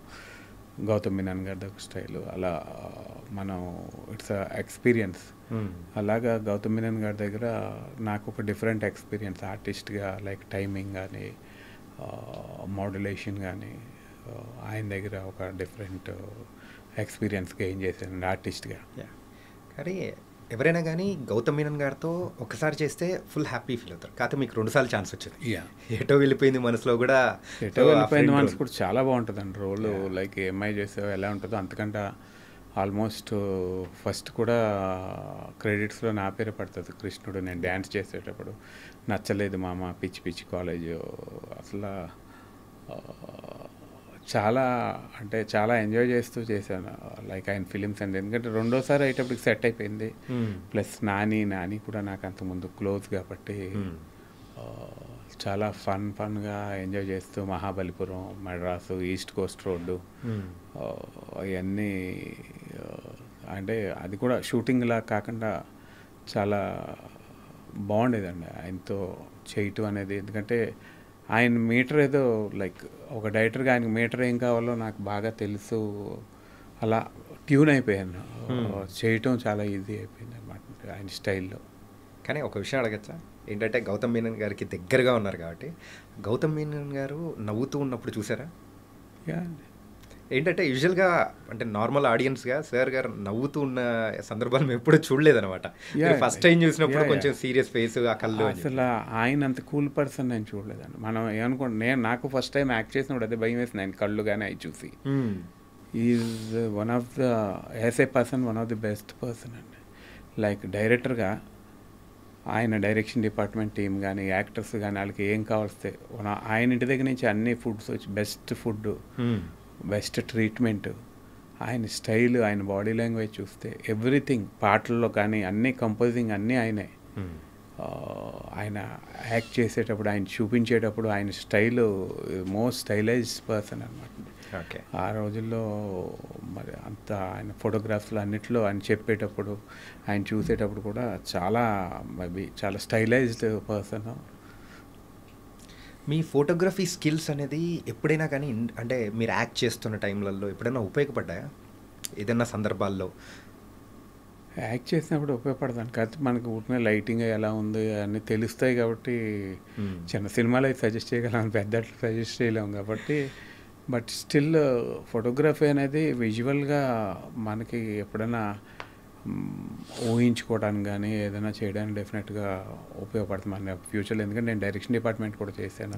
గౌతమ్ మీనన్ గారి దగ్గర ఒక స్టైలు. అలా మనం ఇట్స్ ఎక్స్పీరియన్స్. అలాగా గౌతమ్ మీనన్ గారి దగ్గర నాకు ఒక డిఫరెంట్ ఎక్స్పీరియన్స్ ఆర్టిస్ట్గా. లైక్ టైమింగ్ కానీ మోడ్యులేషన్ కానీ ఆయన దగ్గర ఒక డిఫరెంట్ ఎక్స్పీరియన్స్ గెయిన్ చేశాను ఆర్టిస్ట్గా. కానీ ఎవరైనా కానీ గౌతమ్ మీనన్ గారితో ఒకసారి చేస్తే ఫుల్ హ్యాపీ ఫీల్ అవుతారు, కాకపోతే మీకు 2 సార్లు ఛాన్స్ వచ్చింది. ఎటో వెళ్ళిపోయింది మనసులో కూడా, ఎటో వెళ్ళిపోయింది మనసు కూడా చాలా బాగుంటుందండి రోల్. లైక్ ఏమై చేసావు ఎలా ఉంటుందో అంతకంటే ఆల్మోస్ట్ ఫస్ట్ కూడా క్రెడిట్స్లో నా పేరే పడుతుంది కృష్ణుడు. నేను డ్యాన్స్ చేసేటప్పుడు నచ్చలేదు మామ పిచ్చి పిచ్చి కాలేజ్ అసలు చాలా అంటే చాలా ఎంజాయ్ చేస్తూ చేశాను లైక్ ఆయన ఫిలిమ్స్ అండి. ఎందుకంటే రెండోసారి అయ్యేటప్పటికి సెట్ అయిపోయింది. ప్లస్ నాని కూడా నాకు అంతకుముందు క్లోజ్ కాబట్టి చాలా ఫన్గా ఎంజాయ్ చేస్తూ Mahabalipuram, Madras, east Coast road అవన్నీ అంటే అది కూడా షూటింగ్లా కాకుండా చాలా బాగుండేదండి ఆయనతో చేయటం అనేది. ఎందుకంటే ఆయన మీటర్ ఏదో లైక్ ఒక డైరెక్టర్గా ఆయనకి మీటర్ ఏం కావాలో నాకు బాగా తెలుసు, అలా ట్యూన్ అయిపోయాను. చేయటం చాలా ఈజీ అయిపోయింది అనమాట ఆయన స్టైల్లో. కానీ ఒక విషయం అడగచ్చా, ఏంటంటే గౌతమ్ మీనన్ గారికి దగ్గరగా ఉన్నారు కాబట్టి, గౌతమ్ మీనన్ గారు నవ్వుతూ ఉన్నప్పుడు చూసారా? ఏంటంటే యూజువల్గా అంటే నార్మల్ ఆడియన్స్గా సార్ గారు నవ్వుతూ ఉన్న సందర్భాలు మేము ఎప్పుడు చూడలేదన్నమాట. ఫస్ట్ టైం చూసినప్పుడు కొంచెం సీరియస్ ఫేస్ ఆ కళ్ళు. అసలు ఆయన అంత కూల్ పర్సన్ నేను చూడలేదండి. మనం ఏమనుకుంటాం, నాకు ఫస్ట్ టైం యాక్ట్ చేసినప్పుడు అదే భయం వేసింది ఆయన కళ్ళు కానీ అవి చూసి. Is one of the as a person one of the best person అండి. లైక్ డైరెక్టర్గా ఆయన డైరెక్షన్ డిపార్ట్మెంట్ టీం కానీ యాక్టర్స్ కానీ వాళ్ళకి ఏం కావాల్స్తే ఆయన ఇంటి దగ్గర నుంచి అన్ని ఫుడ్స్ వచ్చి బెస్ట్ ఫుడ్, బెస్ట్ ట్రీట్మెంట్, ఆయన స్టైల్, ఆయన బాడీ లాంగ్వేజ్ చూస్తే ఎవ్రీథింగ్, పాటల్లో కానీ అన్నీ కంపోజింగ్ అన్నీ ఆయనే. ఆయన యాక్ట్ చేసేటప్పుడు ఆయన చూపించేటప్పుడు ఆయన స్టైల్ మోస్ట్ స్టైలైజ్డ్ పర్సన్ అనమాట. ఆ రోజుల్లో మరి అంత ఆయన ఫోటోగ్రాఫ్స్లో అన్నిట్లో ఆయన చెప్పేటప్పుడు ఆయన చూసేటప్పుడు కూడా చాలా మేబీ చాలా స్టైలైజ్డ్ పర్సన్. మీ ఫోటోగ్రఫీ స్కిల్స్ అనేది ఎప్పుడైనా కానీ అంటే మీరు యాక్ట్ చేస్తున్న టైంలలో ఎప్పుడైనా ఉపయోగపడ్డాయా ఏదైనా సందర్భాల్లో? యాక్ట్ చేసినప్పుడు ఉపయోగపడతాను, కాకపోతే మనకు ఊరికే లైటింగ్ ఎలా ఉంది అన్నీ తెలుస్తాయి కాబట్టి చిన్న సినిమాలు అయితే సజెస్ట్ చేయగలం, పెద్ద సజెస్ట్ చేయలేము కాబట్టి. బట్ స్టిల్ ఫోటోగ్రఫీ అనేది విజువల్గా మనకి ఎప్పుడైనా ఊహించుకోవడానికి కానీ ఏదైనా చేయడానికి డెఫినెట్గా ఉపయోగపడుతుంది మన ఫ్యూచర్లో. ఎందుకంటే నేను డైరెక్షన్ డిపార్ట్మెంట్ కూడా చేశాను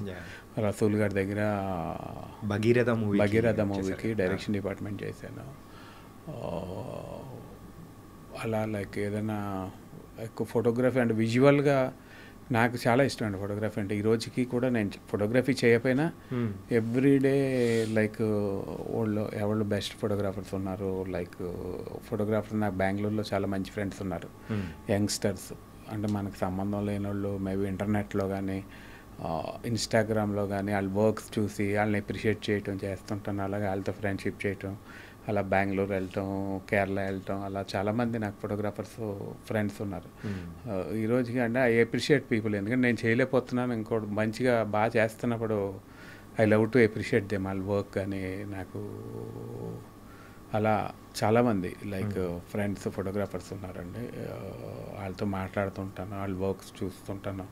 రసూల్ గారి దగ్గర. భగీరథ మూవీకి డైరెక్షన్ డిపార్ట్మెంట్ చేశాను. అలా లైక్ ఏదైనా ఎక్కువ ఫోటోగ్రఫీ అంటే విజువల్గా నాకు చాలా ఇష్టం అండి ఫోటోగ్రఫీ అంటే. ఈ రోజుకి కూడా నేను ఫోటోగ్రఫీ చేయకపోయినా ఎవ్రీడే లైక్ ఎవరు బెస్ట్ ఫోటోగ్రాఫర్స్ ఉన్నారు, లైక్ ఫోటోగ్రాఫర్స్ నాకు బెంగళూరులో చాలా మంచి ఫ్రెండ్స్ ఉన్నారు, యంగ్స్టర్స్ అంటే మనకు సంబంధం లేని వాళ్ళు మేబీ ఇంటర్నెట్లో కానీ ఇన్స్టాగ్రామ్లో కానీ వాళ్ళ వర్క్స్ చూసి వాళ్ళని అప్రిషియేట్ చేయటం చేస్తుంటాను. అలాగే వాళ్ళతో ఫ్రెండ్షిప్ చేయటం, అలా బెంగళూరు వెళ్ళటం, కేరళ వెళ్ళటం, అలా చాలామంది నాకు ఫోటోగ్రాఫర్స్ ఫ్రెండ్స్ ఉన్నారు ఈ రోజుకి. అంటే ఐ అప్రిషియేట్ పీపుల్, ఎందుకంటే నేను చేయలేకపోతున్నాను, ఇంకోటి మంచిగా బాగా చేస్తున్నప్పుడు I love to appreciate them వాళ్ళ వర్క్. కానీ నాకు అలా చాలామంది లైక్ ఫ్రెండ్స్ ఫోటోగ్రాఫర్స్ ఉన్నారండి, వాళ్ళతో మాట్లాడుతుంటాను, వాళ్ళ వర్క్స్ చూస్తుంటాను.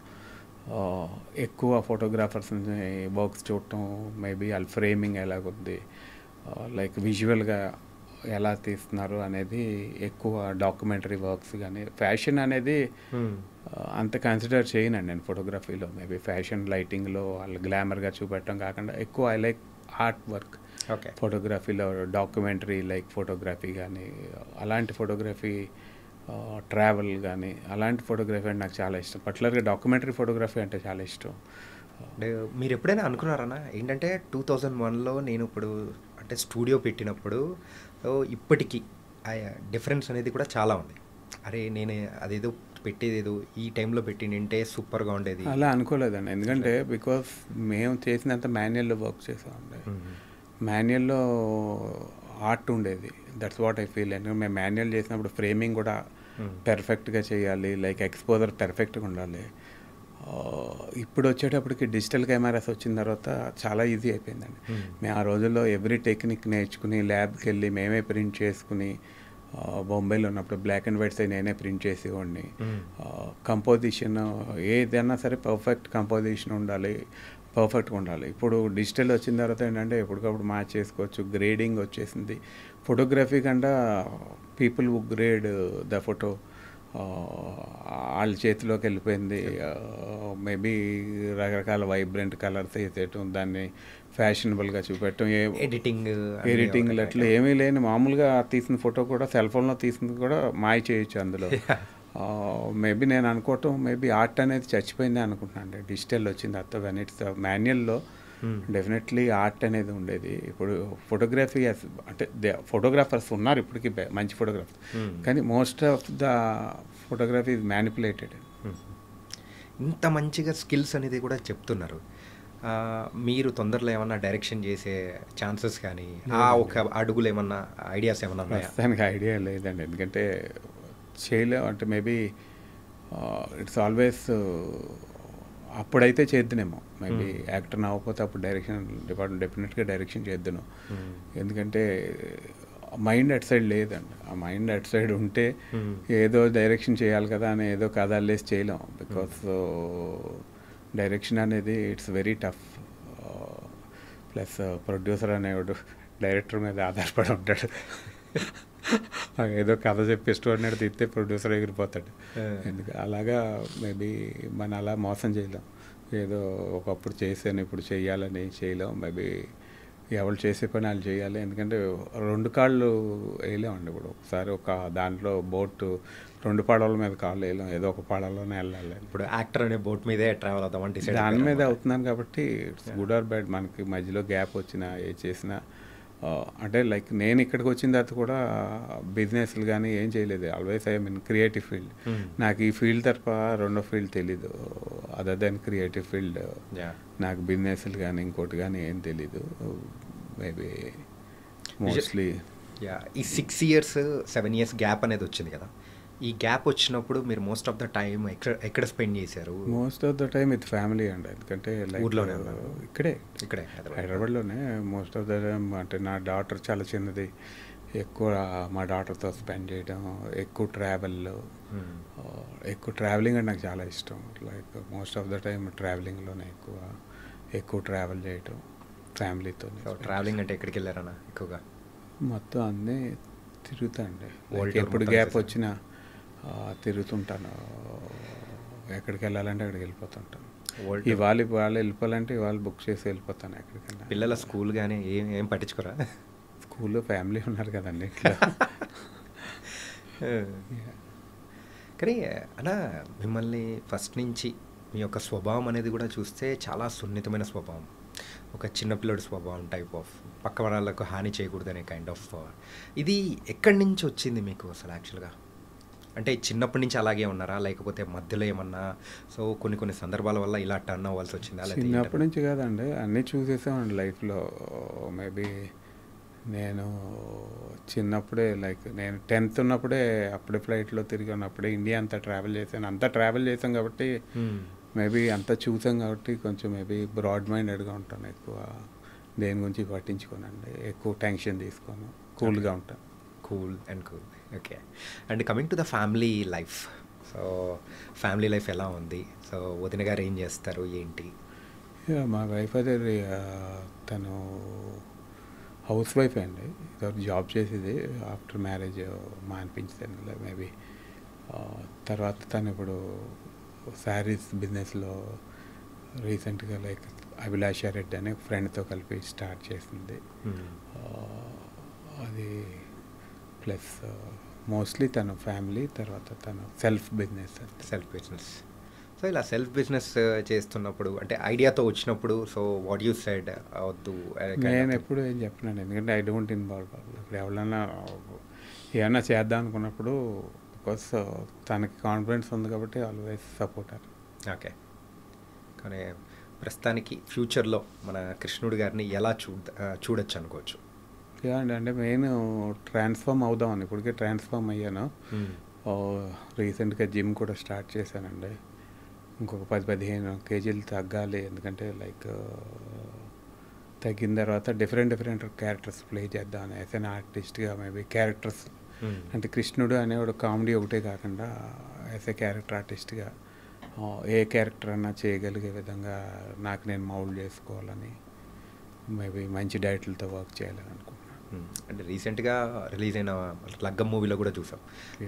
ఎక్కువ ఫోటోగ్రాఫర్స్ని వర్క్స్ చూడటం, మేబీ వాళ్ళ ఫ్రేమింగ్ ఎలాగుంది, లైక్ విజువల్గా ఎలా తీస్తున్నారు అనేది ఎక్కువ. డాక్యుమెంటరీ వర్క్స్ కానీ ఫ్యాషన్ అనేది అంత కన్సిడర్ చేయనండి నేను ఫోటోగ్రఫీలో. మేబీ ఫ్యాషన్ లైటింగ్లో వాళ్ళు గ్లామర్గా చూపెట్టడం కాకుండా ఎక్కువ ఐ లైక్ ఆర్ట్ వర్క్ ఫోటోగ్రఫీలో. డాక్యుమెంటరీ లైక్ ఫోటోగ్రఫీ కానీ అలాంటి ఫోటోగ్రఫీ, ట్రావెల్ కానీ అలాంటి ఫోటోగ్రఫీ అంటే నాకు చాలా ఇష్టం. పర్టికులర్గా డాక్యుమెంటరీ ఫోటోగ్రఫీ అంటే చాలా ఇష్టం. అంటే మీరు ఎప్పుడైనా అనుకున్నారన్నా ఏంటంటే 2001లో నేను ఇప్పుడు అంటే స్టూడియో పెట్టినప్పుడు ఇప్పటికీ డిఫరెన్స్ అనేది కూడా చాలా ఉంది. అరే నేను అదేదో పెట్టేదేదో ఈ టైంలో పెట్టింటే సూపర్గా ఉండేది అలా అనుకోలేదండి. ఎందుకంటే బికాస్ మేము చేసినంత మాన్యువల్లో వర్క్ చేసామండి. మాన్యువల్లో ఆర్ట్ ఉండేది, దట్స్ వాట్ ఐ ఫీల్. ఎందుకంటే మేము మాన్యువల్ చేసినప్పుడు ఫ్రేమింగ్ కూడా పెర్ఫెక్ట్గా చేయాలి, లైక్ ఎక్స్పోజర్ పెర్ఫెక్ట్గా ఉండాలి. ఇప్పుడు వచ్చేటప్పటికి డిజిటల్ కెమెరాస్ వచ్చిన తర్వాత చాలా ఈజీ అయిపోయిందండి. మేము ఆ రోజుల్లో ఎవ్రీ టెక్నిక్ నేర్చుకుని ల్యాబ్కి వెళ్ళి మేమే ప్రింట్ చేసుకుని, బొంబాయిలో ఉన్నప్పుడు బ్లాక్ అండ్ వైట్స్ నేనే ప్రింట్ చేసేవాడిని. కంపోజిషన్ ఏదైనా సరే పర్ఫెక్ట్ కంపోజిషన్ ఉండాలి, పర్ఫెక్ట్గా ఉండాలి. ఇప్పుడు డిజిటల్ వచ్చిన తర్వాత ఏంటంటే ఎప్పటికప్పుడు మ్యాచ్ చేసుకోవచ్చు, గ్రేడింగ్ వచ్చేసింది. ఫోటోగ్రఫీ కన్నా people who grade the photo వాళ్ళ చేతిలోకి వెళ్ళిపోయింది. మేబీ రకరకాల వైబ్రెంట్ కలర్స్ వేసేయటం, దాన్ని ఫ్యాషనబుల్గా చూపెట్టడం, ఎడిటింగ్లు అట్లా ఏమీ లేని మామూలుగా తీసిన ఫోటో కూడా సెల్ ఫోన్లో తీసింది కూడా మాయ చేయొచ్చు అందులో. మేబీ నేను అనుకోవటం మేబీ ఆర్ట్ అనేది చచ్చిపోయింది అనుకుంటున్నాను అండి. డిజిటల్ వచ్చింది అత్త వెన్ ఇట్స్ మాన్యువల్లో డెఫినెట్లీ ఆర్ట్ అనేది ఉండేది. ఇప్పుడు ఫోటోగ్రఫీ అంటే ఫోటోగ్రాఫర్స్ ఉన్నారు ఇప్పటికీ మంచి ఫోటోగ్రాఫర్స్, కానీ most of the photography is manipulated. ఇంత మంచిగా స్కిల్స్ అనేది కూడా చెప్తున్నారు. మీరు తొందరలో ఏమన్నా డైరెక్షన్ చేసే ఛాన్సెస్ కానీ ఒక అడుగులు ఏమన్నా ఐడియాస్ ఏమన్నా ఉన్నాయా? దానికి ఐడియా లేదండి, ఎందుకంటే చేయలేము. అంటే మేబీ ఇట్స్ ఆల్వేస్ అప్పుడైతే చేద్దునేమో, మేబీ యాక్టర్ అవ్వకపోతే అప్పుడు డైరెక్షన్ డిపార్ట్మెంట్ డెఫినెట్గా డైరెక్షన్ చేద్దును. ఎందుకంటే మైండ్ అట్ సైడ్ లేదండి. ఆ మైండ్ అట్ సైడ్ ఉంటే ఏదో డైరెక్షన్ చేయాలి కదా అని ఏదో కథ అల్లేసి చేయలేం. బికాస్ డైరెక్షన్ అనేది it's very tough. Plus producer అనేవాడు డైరెక్టర్ మీద ఆధారపడి ఉంటాడు. ఏదో కథ చెప్పి ఇష్టపడినట్టు తీస్తే ప్రొడ్యూసర్ ఎగిరిపోతాడు. ఎందుకు అలాగా మేబీ మనం అలా మోసం చేయలేం. ఏదో ఒకప్పుడు చేసాను ఇప్పుడు చేయాలని చేయలేం. మేబీ ఎవరు చేసే పని వాళ్ళు చేయాలి. ఎందుకంటే రెండు కాళ్ళు వేయలేమండి. ఇప్పుడు ఒకసారి ఒక దాంట్లో బోటు రెండు పడవల మీద కాళ్ళు వేయలేం, ఏదో ఒక పడవలోనే వెళ్ళాలి. ఇప్పుడు యాక్టర్ అనే బోట్ మీదే ట్రావెల్ అవుతామంటే దాని మీద అవుతున్నాను కాబట్టి ఇట్స్ గుడ్ ఆర్ బ్యాడ్. మనకి మధ్యలో గ్యాప్ వచ్చినా ఏ చేసినా అంటే లైక్ నేను ఇక్కడికి వచ్చిన తర్వాత కూడా బిజినెస్లు కానీ ఏం చేయలేదు. Always I mean creative field. నాకు ఈ ఫీల్డ్ తప్ప రెండో ఫీల్డ్ తెలీదు. Other than creative field. నాకు బిజినెస్లు కానీ ఇంకోటి కానీ ఏం తెలీదు. మేబీ మోస్ట్లీ ఈ 6 years 7 years గ్యాప్ అనేది వచ్చింది కదా, ఈ గ్యాప్ వచ్చినప్పుడు మీరు మోస్ట్ ఆఫ్ ద టైం ఎక్కడ స్పెండ్ చేశారు? Most of the time with family అండి. ఎందుకంటే లైక్ ఊర్లోనే ఇక్కడే హైదరాబాద్లోనే మోస్ట్ ఆఫ్ ద టైం. అంటే నా డాటర్ చాలా చిన్నది, ఎక్కువ మా డాటర్తో స్పెండ్ చేయడం, ఎక్కువ ట్రావెలింగ్ అంటే నాకు చాలా ఇష్టం. Like most of the time ట్రావెలింగ్లోనే ఎక్కువ ట్రావెల్ చేయటం ఫ్యామిలీతో. ట్రావెలింగ్ అంటే ఎక్కడికి వెళ్ళారన్నా ఎక్కువగా? మొత్తం అన్నీ తిరుగుతా అండి. ఎప్పుడు గ్యాప్ వచ్చినా తిరుగుతుంటాను. ఎక్కడికి వెళ్ళాలంటే అక్కడికి వెళ్ళిపోతుంటాను. ఇవాళ వెళ్ళిపోవాలంటే ఇవాళ బుక్ చేసి వెళ్ళిపోతాను ఎక్కడికైనా. పిల్లల స్కూల్ కానీ ఏం పట్టించుకోరా? స్కూల్లో ఫ్యామిలీ ఉన్నారు కదండి ఇట్లా. కానీ అలా మిమ్మల్ని ఫస్ట్ నుంచి మీ యొక్క స్వభావం అనేది కూడా చూస్తే చాలా సున్నితమైన స్వభావం, ఒక చిన్నపిల్లడి స్వభావం టైప్ ఆఫ్, పక్క వాళ్ళకు హాని చేయకూడదనే కైండ్ ఆఫ్. ఇది ఎక్కడి నుంచి వచ్చింది మీకు అసలు యాక్చువల్గా? అంటే చిన్నప్పటి నుంచి అలాగే ఉన్నారా, లేకపోతే మధ్యలో ఏమన్నా కొన్ని సందర్భాల వల్ల ఇలా టర్న్ అవ్వాల్సి వచ్చిందా? చిన్నప్పటి నుంచి కాదండి, అన్నీ చూసేసామండి లైఫ్లో. మేబీ నేను చిన్నప్పుడే లైక్ నేను 10th ఉన్నప్పుడే అప్పుడే ఫ్లైట్లో తిరిగి ఉన్నప్పుడే ఇండియా అంతా ట్రావెల్ చేసాం కాబట్టి మేబీ అంతా చూసాం కాబట్టి కొంచెం మేబీ బ్రాడ్ మైండెడ్గా ఉంటాను. ఎక్కువ దేని గురించి పట్టించుకోనండి, ఎక్కువ టెన్షన్ తీసుకోను, కూల్గా ఉంటాను. Cool. Okay. And coming to the family life, so family life ఎలా ఉంది? సో వదిన గారు ఏం చేస్తారు ఏంటి? మా వైఫ్ అదే తను హౌస్ వైఫ్ అండి. జాబ్ చేసేది ఆఫ్టర్ మ్యారేజ్ అనిపించింది మేబీ. తర్వాత తను ఇప్పుడు శారీస్ బిజినెస్లో రీసెంట్గా లైక్ అభిలాష రెడ్డి అనే ఫ్రెండ్తో కలిపి స్టార్ట్ చేసింది. అది ప్లస్ మోస్ట్లీ తన ఫ్యామిలీ, తర్వాత తన సెల్ఫ్ బిజినెస్. సో ఇలా సెల్ఫ్ బిజినెస్ చేస్తున్నప్పుడు అంటే ఐడియాతో వచ్చినప్పుడు, సో వాట్ యూ సెడ్? అవద్దు నేను ఎప్పుడు ఏం చెప్పినాను, ఎందుకంటే ఐ డోంట్ ఇన్వాల్వ్. ఇప్పుడు ఎవరన్నా ఏమన్నా చేద్దాం అనుకున్నప్పుడు బికాస్ తనకి కాన్ఫిడెన్స్ ఉంది కాబట్టి ఆల్వేస్ సపోర్టర్. ఓకే. కానీ ప్రస్తుతానికి ఫ్యూచర్లో మన కృష్ణుడు గారిని ఎలా చూడొచ్చు అనుకోవచ్చు? అంటే మెయిన్ ట్రాన్స్ఫార్మ్ అవుదామని, ఇప్పటికే ట్రాన్స్ఫార్మ్ అయ్యాను. రీసెంట్గా జిమ్ కూడా స్టార్ట్ చేశానండి. ఇంకొక 10-15 kgs తగ్గాలి. ఎందుకంటే లైక్ తగ్గిన తర్వాత డిఫరెంట్ క్యారెక్టర్స్ ప్లే చేద్దామని యాజ్ అన్ ఆర్టిస్ట్గా. మేబీ క్యారెక్టర్స్ అంటే కృష్ణుడు అనేవాడు కామెడీ ఒకటే కాకుండా యాజ్ ఏ క్యారెక్టర్ ఆర్టిస్ట్గా ఏ క్యారెక్టర్ అన్నా చేయగలిగే విధంగా నాకు నేను మౌల్డ్ చేసుకోవాలని, మేబీ మంచి డైరెక్టర్లతో వర్క్ చేయాలని అనుకుంటున్నాను. అంటే రీసెంట్గా రిలీజ్ అయిన లగ్గం మూవీలో కూడా చూసాం.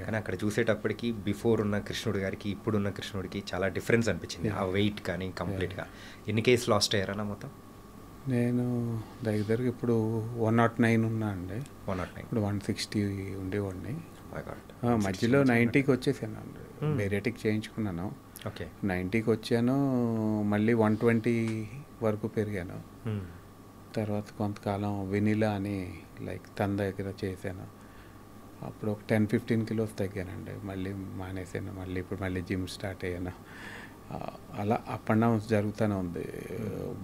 కానీ అక్కడ చూసేటప్పటికి బిఫోర్ ఉన్న కృష్ణుడి గారికి ఇప్పుడున్న కృష్ణుడికి చాలా డిఫరెన్స్ అనిపించింది. ఆ వెయిట్ కానీ కంప్లీట్గా. ఎన్ని కేసులు లాస్ట్ అయ్యారన్నా మొత్తం? నేను దగ్గరికి ఇప్పుడు 109 ఉన్నా అండి. 109. ఇప్పుడు 160 ఉండేవాడిని. Oh మధ్యలో 90కి వచ్చేసాను అండి. బేరేటిక్ చేయించుకున్నాను. ఓకే. 90కి వచ్చాను, మళ్ళీ 120 వరకు పెరిగాను. తర్వాత కొంతకాలం వెనిలా అని లైక్ తన దగ్గర చేశాను. అప్పుడు ఒక 10-15 కిలోస్ తగ్గానండి. మళ్ళీ మానేసాను. మళ్ళీ ఇప్పుడు మళ్ళీ జిమ్ స్టార్ట్ అయ్యాను. అలా అప్ అండ్ డౌన్స్ జరుగుతూనే ఉంది.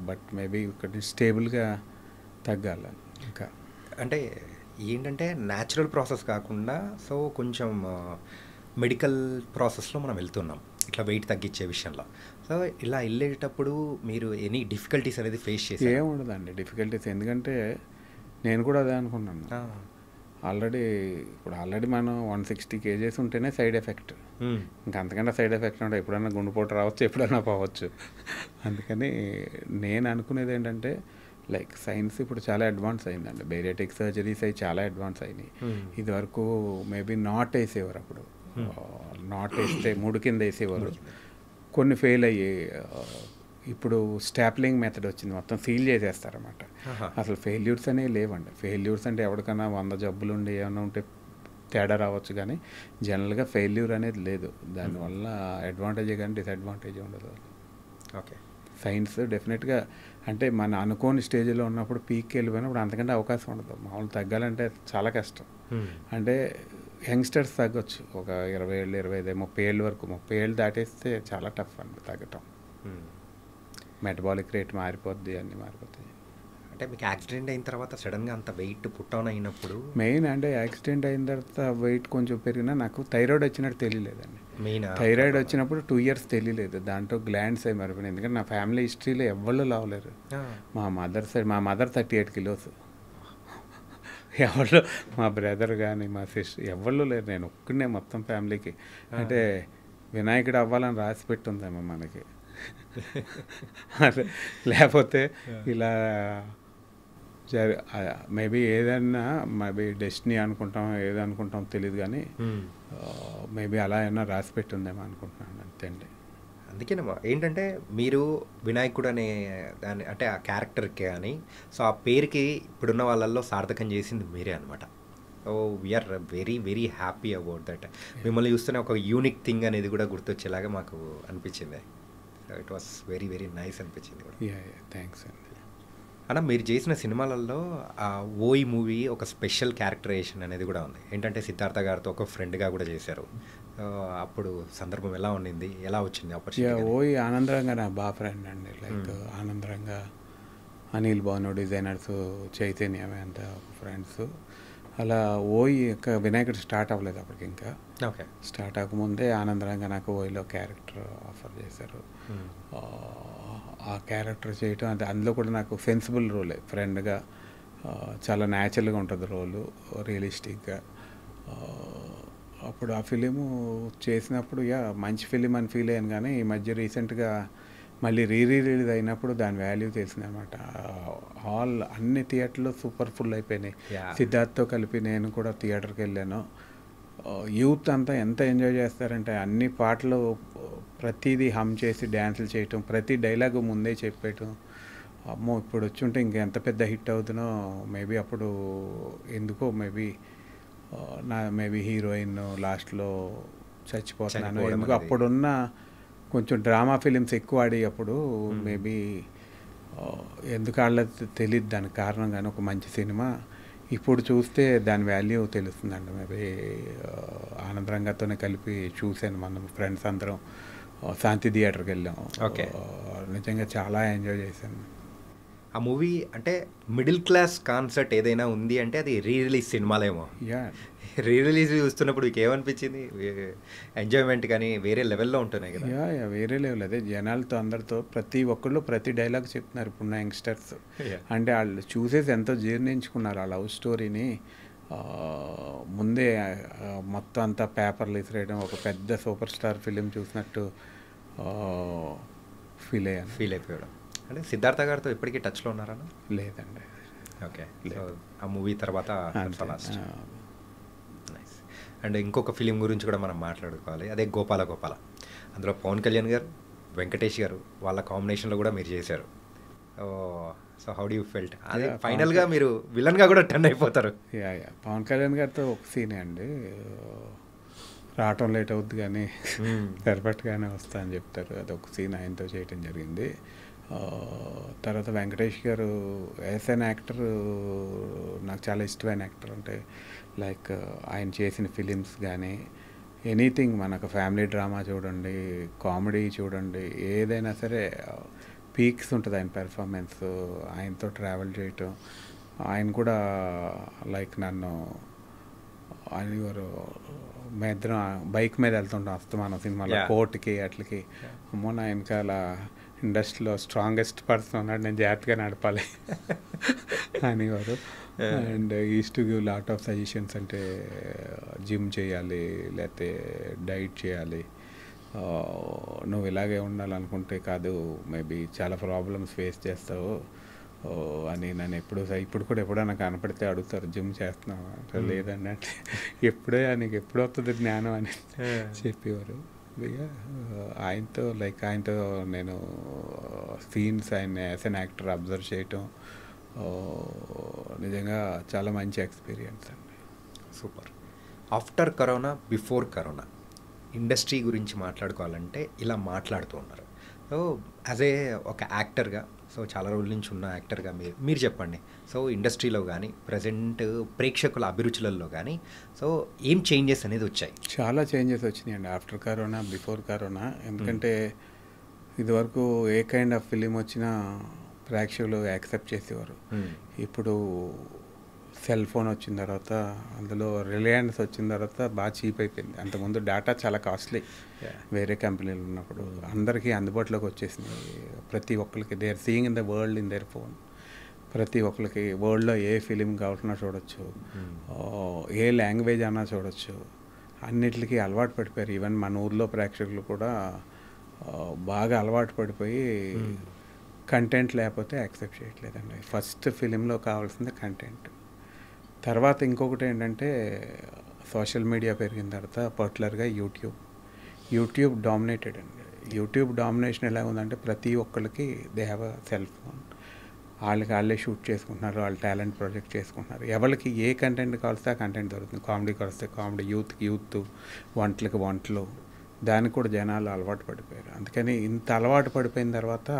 బట్ మేబీ ఇక్కడ స్టేబుల్గా తగ్గాలి ఇంకా. అంటే ఏంటంటే న్యాచురల్ ప్రాసెస్ కాకుండా సో కొంచెం మెడికల్ ప్రాసెస్లో మనం వెళ్తున్నాం ఇట్లా వెయిట్ తగ్గించే విషయంలో. సో ఇలా వెళ్ళేటప్పుడు మీరు ఎనీ డిఫికల్టీస్ అనేది ఫేస్ చేసి? ఏముండదండి డిఫికల్టీస్, ఎందుకంటే నేను కూడా అదే అనుకున్నాను. ఆల్రెడీ మనం 160 kgs ఉంటేనే సైడ్ ఎఫెక్ట్. ఇంకా అంతకంటే సైడ్ ఎఫెక్ట్ ఉంటే ఎప్పుడైనా గుండెపోటు రావచ్చు, ఎప్పుడైనా పోవచ్చు. అందుకని నేను అనుకునేది ఏంటంటే లైక్ సైన్స్ ఇప్పుడు చాలా అడ్వాన్స్ అయిందండి. బేరియాటిక్ సర్జరీస్ అవి చాలా అడ్వాన్స్ అయినాయి. ఇది వరకు మేబీ నాట్ వేసేవారు. అప్పుడు నాట్ వేస్తే 3 కింద వేసేవారు, కొన్ని ఫెయిల్ అయ్యి. ఇప్పుడు స్టాప్లింగ్ మెథడ్ వచ్చింది, మొత్తం సీల్ చేసేస్తారన్నమాట. అసలు ఫెయిల్యూర్స్ అనేవి లేవండి. ఫెయిల్యూర్స్ అంటే ఎవరికైనా 100 జబ్బులు ఉండి ఏమైనా ఉంటే తేడా రావచ్చు, కానీ జనరల్గా ఫెయిల్యూర్ అనేది లేదు. దానివల్ల అడ్వాంటేజే కానీ డిసడ్వాంటేజ్ ఉండదు. ఓకే. సైన్స్ డెఫినెట్గా అంటే మన అనుకోని స్టేజ్లో ఉన్నప్పుడు పీక్కి వెళ్ళిపోయినప్పుడు అంతకంటే అవకాశం ఉండదు. మామూలు తగ్గాలంటే చాలా కష్టం. అంటే యంగ్స్టర్స్ తగ్గొచ్చు, ఒక 20 ఏళ్ళు, 25, 30 ఏళ్ళ వరకు. 30 ఏళ్ళు దాటేస్తే చాలా టఫ్ అండి తగ్గటం. మెటబాలిక్ రేట్ మారిపోద్ది, అన్నీ మారిపోతాయి. అంటే మీకు యాక్సిడెంట్ అయిన తర్వాత సడన్గా అంత వెయిట్ పుట్ ఆన్ అయినప్పుడు మెయిన్ అంటే యాక్సిడెంట్ అయిన తర్వాత వెయిట్ కొంచెం పెరిగినా నాకు థైరాయిడ్ వచ్చినట్టు తెలియలేదండి. మెయిన్ థైరాయిడ్ వచ్చినప్పుడు 2 years తెలియలేదు. దాంట్లో గ్లాండ్స్ అవి మారిపోయినాయి. ఎందుకంటే నా ఫ్యామిలీ హిస్టరీలో ఎవ్వరు లావలేరు. మా మదర్ 38 kilos. ఎవరు మా బ్రదర్ కానీ మా సిస్టర్ ఎవరు లేరు, నేను ఒక్కడే మొత్తం ఫ్యామిలీకి. అంటే వినాయకుడు అవ్వాలని రాసి పెట్టుందేమో మనకి. లేకపోతే ఇలా మేబీ ఏదన్నా మేబీ డెస్టినీ అనుకుంటాం, ఏదనుకుంటాం తెలియదు, కానీ మేబీ అలా ఏమన్నా రాసి పెట్టుందేమో అనుకుంటున్నాను అంతే అండి. అందుకేనమ్మా ఏంటంటే మీరు వినాయకుడు అనే దాని అంటే ఆ క్యారెక్టర్కి కానీ సో ఆ పేరుకి ఇప్పుడున్న వాళ్ళల్లో సార్థకం చేసింది మీరే అనమాట. Oh we're very very happy about that. మిమ్మల్ని చూస్తూనే ఒక యూనిక్ థింగ్ అనేది కూడా గుర్తొచ్చేలాగా మాకు అనిపించింది. It was very very nice అనిపించింది కూడా. థ్యాంక్స్ అండి. అన్న మీరు చేసిన సినిమాలలో ఆ ఓయి మూవీ ఒక స్పెషల్ క్యారెక్టరైజేషన్ అనేది కూడా ఉంది. ఏంటంటే సిద్ధార్థ గారితో ఒక ఫ్రెండ్గా కూడా చేశారు. అప్పుడు సందర్భం ఎలా ఉండింది, ఎలా వచ్చింది ఆపర్చునిటీ? ఓయి ఆనందరంగా నా బాగా ఫ్రెండ్ అండి. లైక్ ఆనందరంగా, అనిల్ భాను డిజైనర్స్, చైతన్య అంతా ఫ్రెండ్స్. అలా ఓయి ఇంకా వినాయకుడు స్టార్ట్ అవ్వలేదు అప్పటికి. ఇంకా ఓకే. స్టార్ట్ అవ్వకముందే ఆనందరంగా నాకు ఓయిలో క్యారెక్టర్ ఆఫర్ చేశారు. ఆ క్యారెక్టర్ చేయటం అంటే అందులో కూడా నాకు సెన్సిబుల్ రోలే. ఫ్రెండ్గా చాలా న్యాచురల్గా ఉంటుంది రోలు, రియలిస్టిక్గా. అప్పుడు ఆ ఫిలిము చేసినప్పుడు మంచి ఫిలిం అని ఫీల్ అయ్యాను. కానీ ఈ మధ్య రీసెంట్గా మళ్ళీ రిలీజ్ అయినప్పుడు దాని వాల్యూ తెలిసింది అనమాట. అన్ని థియేటర్లు సూపర్ ఫుల్ అయిపోయినాయి. సిద్ధార్థ్తో కలిపి నేను కూడా థియేటర్కి వెళ్ళాను. యూత్ అంతా ఎంత ఎంజాయ్ చేస్తారంటే అన్ని పాటలు ప్రతిదీ హమ్ చేసి డ్యాన్సులు చేయటం, ప్రతి డైలాగు ముందే చెప్పేయటం. అమ్మో ఇప్పుడు వచ్చి ఉంటే ఇంకెంత పెద్ద హిట్ అవుతుందో. మేబీ అప్పుడు ఎందుకో మేబీ హీరోయిన్ లాస్ట్లో చచ్చిపోతున్నాను ఎందుకు. అప్పుడున్న కొంచెం డ్రామా ఫిలిమ్స్ ఎక్కువ ఆడి అప్పుడు మేబీ ఎందుకు ఆడలేదు తెలియదు దానికి కారణం. కానీ ఒక మంచి సినిమా ఇప్పుడు చూస్తే దాని వాల్యూ తెలుస్తుందండి. మేబీ ఆనందరంగతోనే కలిపి చూశాను. మనం ఫ్రెండ్స్ అందరం శాంతి థియేటర్కి వెళ్ళాం. ఓకే. నిజంగా చాలా ఎంజాయ్ చేశాను. ఆ మూవీ అంటే మిడిల్ క్లాస్ కాన్సెప్ట్ ఏదైనా ఉంది అంటే అది రీ రిలీజ్ సినిమాలేమో. రీ రిలీజ్ చూస్తున్నప్పుడు మీకు ఏమనిపించింది? ఎంజాయ్మెంట్ కానీ వేరే లెవెల్లో ఉంటున్నాయి కదా? వేరే లెవెల్. అదే జనాలతో అందరితో ప్రతి ఒక్కళ్ళు ప్రతి డైలాగ్ చెప్తున్నారు ఇప్పుడున్న యంగ్స్టర్స్. అంటే వాళ్ళు చూసేసి ఎంతో జీర్ణించుకున్నారు ఆ లవ్ స్టోరీని. ముందే మొత్తం అంతా పేపర్లు ఇసిరేయడం, ఒక పెద్ద సూపర్ స్టార్ ఫిలిం చూసినట్టు ఫీల్ అయిపోయాడు. అంటే సిద్ధార్థ గారితో ఇప్పటికీ టచ్లో ఉన్నారా? లేదండి. ఓకే, సో ఆ మూవీ తర్వాత లాస్ట్. నైస్. అండ్ ఇంకొక ఫిలిం గురించి కూడా మనం మాట్లాడుకోవాలి, అదే గోపాల గోపాల. అందులో పవన్ కళ్యాణ్ గారు, వెంకటేష్ గారు వాళ్ళ కాంబినేషన్లో కూడా మీరు చేశారు. So how do you felt? అదే ఫైనల్గా మీరు విలన్గా కూడా టర్న్ అయిపోతారు. పవన్ కళ్యాణ్ గారితో ఒక సీనే అండి, రావటం లేట్ అవుద్ది కానీ పర్ఫెక్ట్గానే వస్తా అని చెప్తారు. అది ఒక సీన్ ఆయనతో చేయటం జరిగింది. తర్వాత వెంకటేష్ గారు యాజ్ అన్ యాక్టర్ నాకు చాలా ఇష్టమైన యాక్టర్. అంటే లైక్ ఆయన చేసిన ఫిలిమ్స్ కానీ ఎనీథింగ్, మనకు ఫ్యామిలీ డ్రామా చూడండి, కామెడీ చూడండి, ఏదైనా సరే పీక్స్ ఉంటుంది ఆయన పెర్ఫార్మెన్స్. ఆయనతో ట్రావెల్ చేయటం, ఆయన కూడా లైక్ నన్ను ఆయన గారు మా ఇద్దరం బైక్ మీద వెళ్తుంటాం అస్తమానం సినిమాలో, కోర్టుకి అట్లకి. అమ్మో నా వెనకాల ఇండస్ట్రీలో స్ట్రాంగెస్ట్ పర్సన్ ఉన్నాడు, నేను జాగ్రత్తగా నడపాలి అనేవారు. And east to give lot of suggestions. అంటే జిమ్ చేయాలి, లేకపోతే డైట్ చేయాలి, నువ్వు ఇలాగే ఉండాలనుకుంటే కాదు, మేబీ చాలా ప్రాబ్లమ్స్ ఫేస్ చేస్తావు అని నన్ను ఇప్పుడు కూడా ఎప్పుడైనా కనపడితే అడుగుతారు, జిమ్ చేస్తున్నావా అంటే లేదండి, అంటే ఎప్పుడే నీకు ఎప్పుడు వస్తుంది జ్ఞానం అని చెప్పేవారు. ఆయనతో నేను సీన్స్ ఆయన యాజ్ అన్ యాక్టర్ అబ్జర్వ్ చేయటం నిజంగా చాలా మంచి ఎక్స్పీరియన్స్ అండి. Super. After corona, before corona industry గురించి మాట్లాడుకోవాలంటే ఇలా మాట్లాడుతూ ఉన్నారు. సో యాజ్ ఏ ఒక యాక్టర్గా, సో చాలా రోజుల నుంచి ఉన్న యాక్టర్గా మీరు చెప్పండి. సో ఇండస్ట్రీలో కానీ ప్రజెంట్ ప్రేక్షకుల అభిరుచులలో కానీ సో ఏం చేంజెస్ అనేది వచ్చాయి? చాలా చేంజెస్ వచ్చినాయండి ఆఫ్టర్ కరోనా, బిఫోర్ కరోనా. ఎందుకంటే ఇదివరకు ఏ కైండ్ ఆఫ్ ఫిలిం వచ్చినా ప్రేక్షకులు యాక్సెప్ట్ చేసేవారు. ఇప్పుడు సెల్ ఫోన్ వచ్చిన తర్వాత, అందులో రిలయన్స్ వచ్చిన తర్వాత బాగా చీప్ అయిపోయింది. అంతకుముందు డేటా చాలా కాస్ట్లీ వేరే కంపెనీలు ఉన్నప్పుడు, అందరికీ అందుబాటులోకి వచ్చేసింది. ప్రతి ఒక్కరికి they are seeing in the world in their phone. ప్రతి ఒక్కరికి వరల్డ్లో ఏ ఫిలిం కావాలన్నా చూడొచ్చు, ఏ లాంగ్వేజ్ అన్నా చూడొచ్చు, అన్నిటికీ అలవాటు పడిపోయారు. ఈవెన్ మన ఊర్లో ప్రేక్షకులు కూడా బాగా అలవాటు పడిపోయి కంటెంట్ లేకపోతే యాక్సెప్ట్ చేయట్లేదండి. ఫస్ట్ ఫిలింలో కావాల్సింది కంటెంట్. తర్వాత ఇంకొకటి ఏంటంటే సోషల్ మీడియా పెరిగిన తర్వాత పర్టికులర్గా యూట్యూబ్ డామినేటెడ్ అండి. యూట్యూబ్ డామినేషన్ ఎలా ఉందంటే ప్రతి ఒక్కరికి they have a cell phone, వాళ్ళే షూట్ చేసుకుంటున్నారు, వాళ్ళు టాలెంట్ ప్రాజెక్ట్ చేసుకుంటున్నారు. ఎవరికి ఏ కంటెంట్ కావాల్స్తే ఆ కంటెంట్ దొరుకుతుంది. కామెడీకి వస్తే కామెడీ, యూత్, వంటలు, దానికి కూడా జనాలు అలవాటు పడిపోయారు. అందుకని ఇంత అలవాటు పడిపోయిన తర్వాత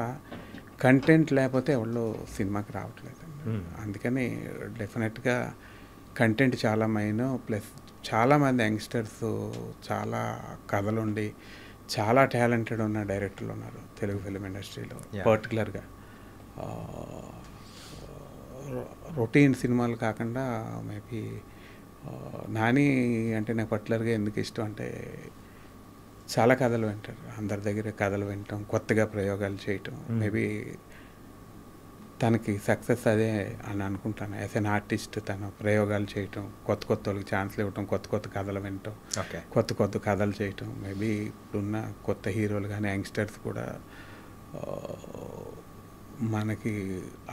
కంటెంట్ లేకపోతే ఎవరు సినిమాకి రావట్లేదండి. అందుకని డెఫినెట్గా కంటెంట్ చాలా మెయిన్. ప్లస్ చాలామంది యంగ్స్టర్స్ చాలా కథలుండి చాలా టాలెంటెడ్ ఉన్న డైరెక్టర్లు ఉన్నారు తెలుగు ఫిలిం ఇండస్ట్రీలో. పర్టికులర్గా రొటీన్ సినిమాలు కాకుండా మేబీ నాని అంటే నాకు పర్టికులర్గా ఎందుకు ఇష్టం అంటే చాలా కథలు వింటారు, అందరి దగ్గర కథలు వినటం, కొత్తగా ప్రయోగాలు చేయటం. మేబీ తనకి సక్సెస్ అదే అని అనుకుంటాను. యాజ్ అన్ ఆర్టిస్ట్ తను ప్రయోగాలు చేయటం, కొత్త వాళ్ళకి ఛాన్స్లు ఇవ్వటం, కొత్త కథలు వినటం, కొత్త కథలు చేయటం. మేబీ ఇప్పుడున్న కొత్త హీరోలు కానీ యంగ్స్టర్స్ కూడా మనకి